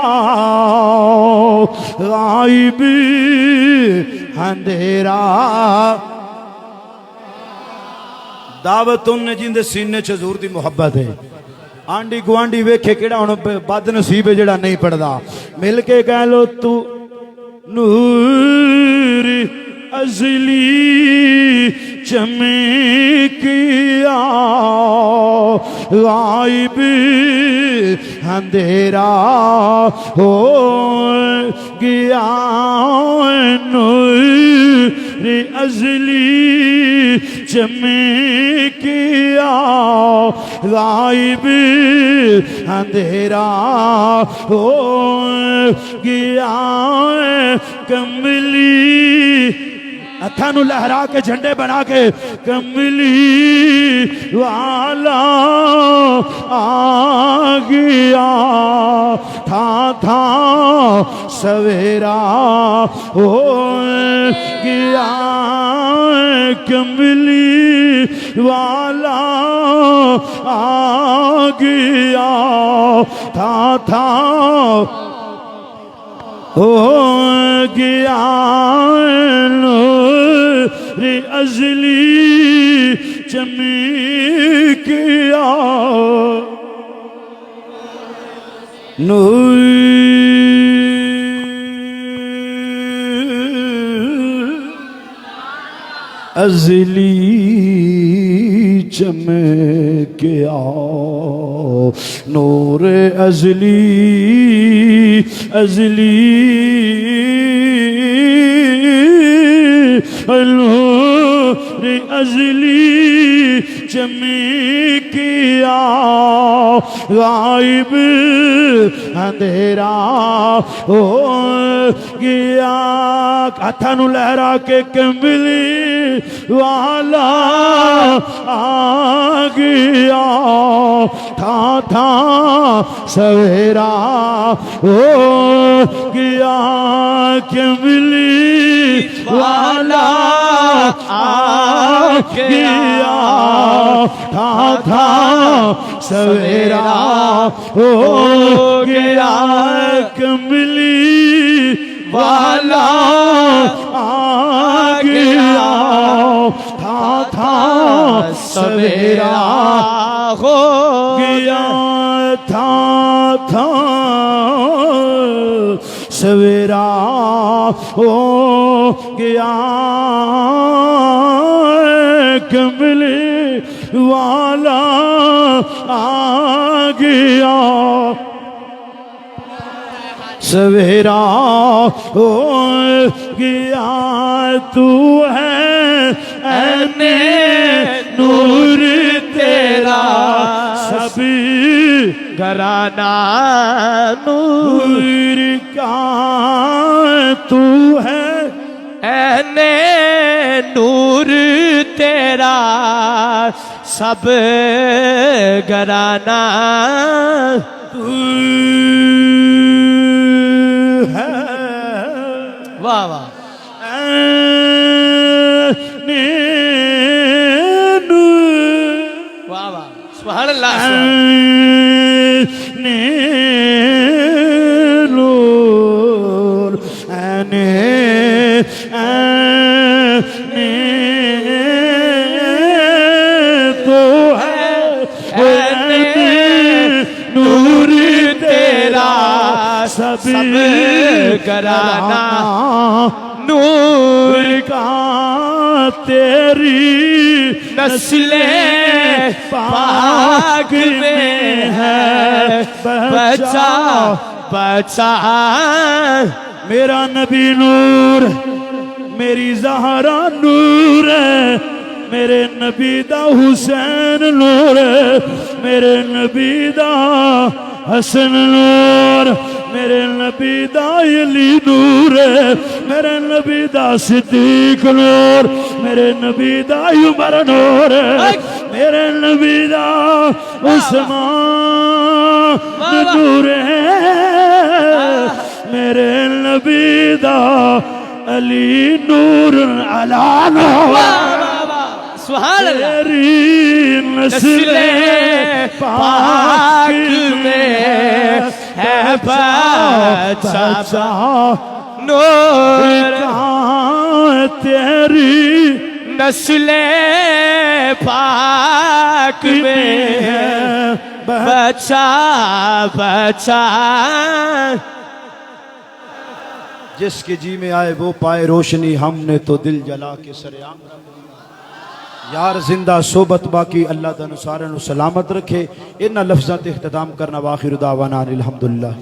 गायब अंधेरा। दावत उन्हें जिंदे सीने च हज़ूर दी मुहब्बत है। आंडी गुआंढी वेखे केड़ा हुण बद नसीब है जेड़ा नहीं पढ़दा, मिल के कह लो तू नूर अज़ली चमकिया गायब अंधेरा हो गया। नूर अज़ली चमकिया गायब अंधेरा हो गया। कमली हथा नू लहरा के झंडे बना के कमली वाला आ गया। था सवेरा हो गया। कमली वाला आ गया। था हो गया। नूर अज़ली चमकिया नूर अज़ली चमकिया। नूर अज़ली अज़ली नूर अज़ली चमकिया गायब अंधेरा हो गया। हथा नू लहरा के कमली वाला आ गया। था सवेरा हो गया। कमली वाला आ गया। था सवेरा हो गया। कमली वाला आ गया। था सवेरा हो गया। था सवेरा हो गया। कमली वाला आ गया। सवेरा हो गया। तू है ऐने नूर तेरा सब घराना नूर का। तू है ऐने नूर तेरा सब घराना। तू है वाह वाह वाह वाह सुभान अल्लाह। सब घराना नूर का तेरी नस्लें पाक में है। बचा बचा मेरा नबी नूर, मेरी ज़हरा नूर है। मेरे नबी दा हुसैन नूर है, मेरे नबी दा हसन नूर, मेरे नबी दा अली नूर है, मेरे नबी दा सिद्दीक नूर, मेरे नबी दा उमर नूर है, मेरे नबी दा उस्मान नूर है, मेरे नबी दा अली नूर अला नूर। सुभान अल्लाह। तेरी नस्ले पाक में है बचा नूर, तेरी नस्ले पाक में है बचा बचा। जिसके जी में आए वो पाए रोशनी, हमने तो दिल जला के सरेआम यार जिंदा सोबत बाकी। अल्लाह तआला सारे नु सलामत रखे। इन्हां लफ्ज़ां ते इख्तिताम करना। वाखिर दावाना अनिल हम्दुलिल्लाह।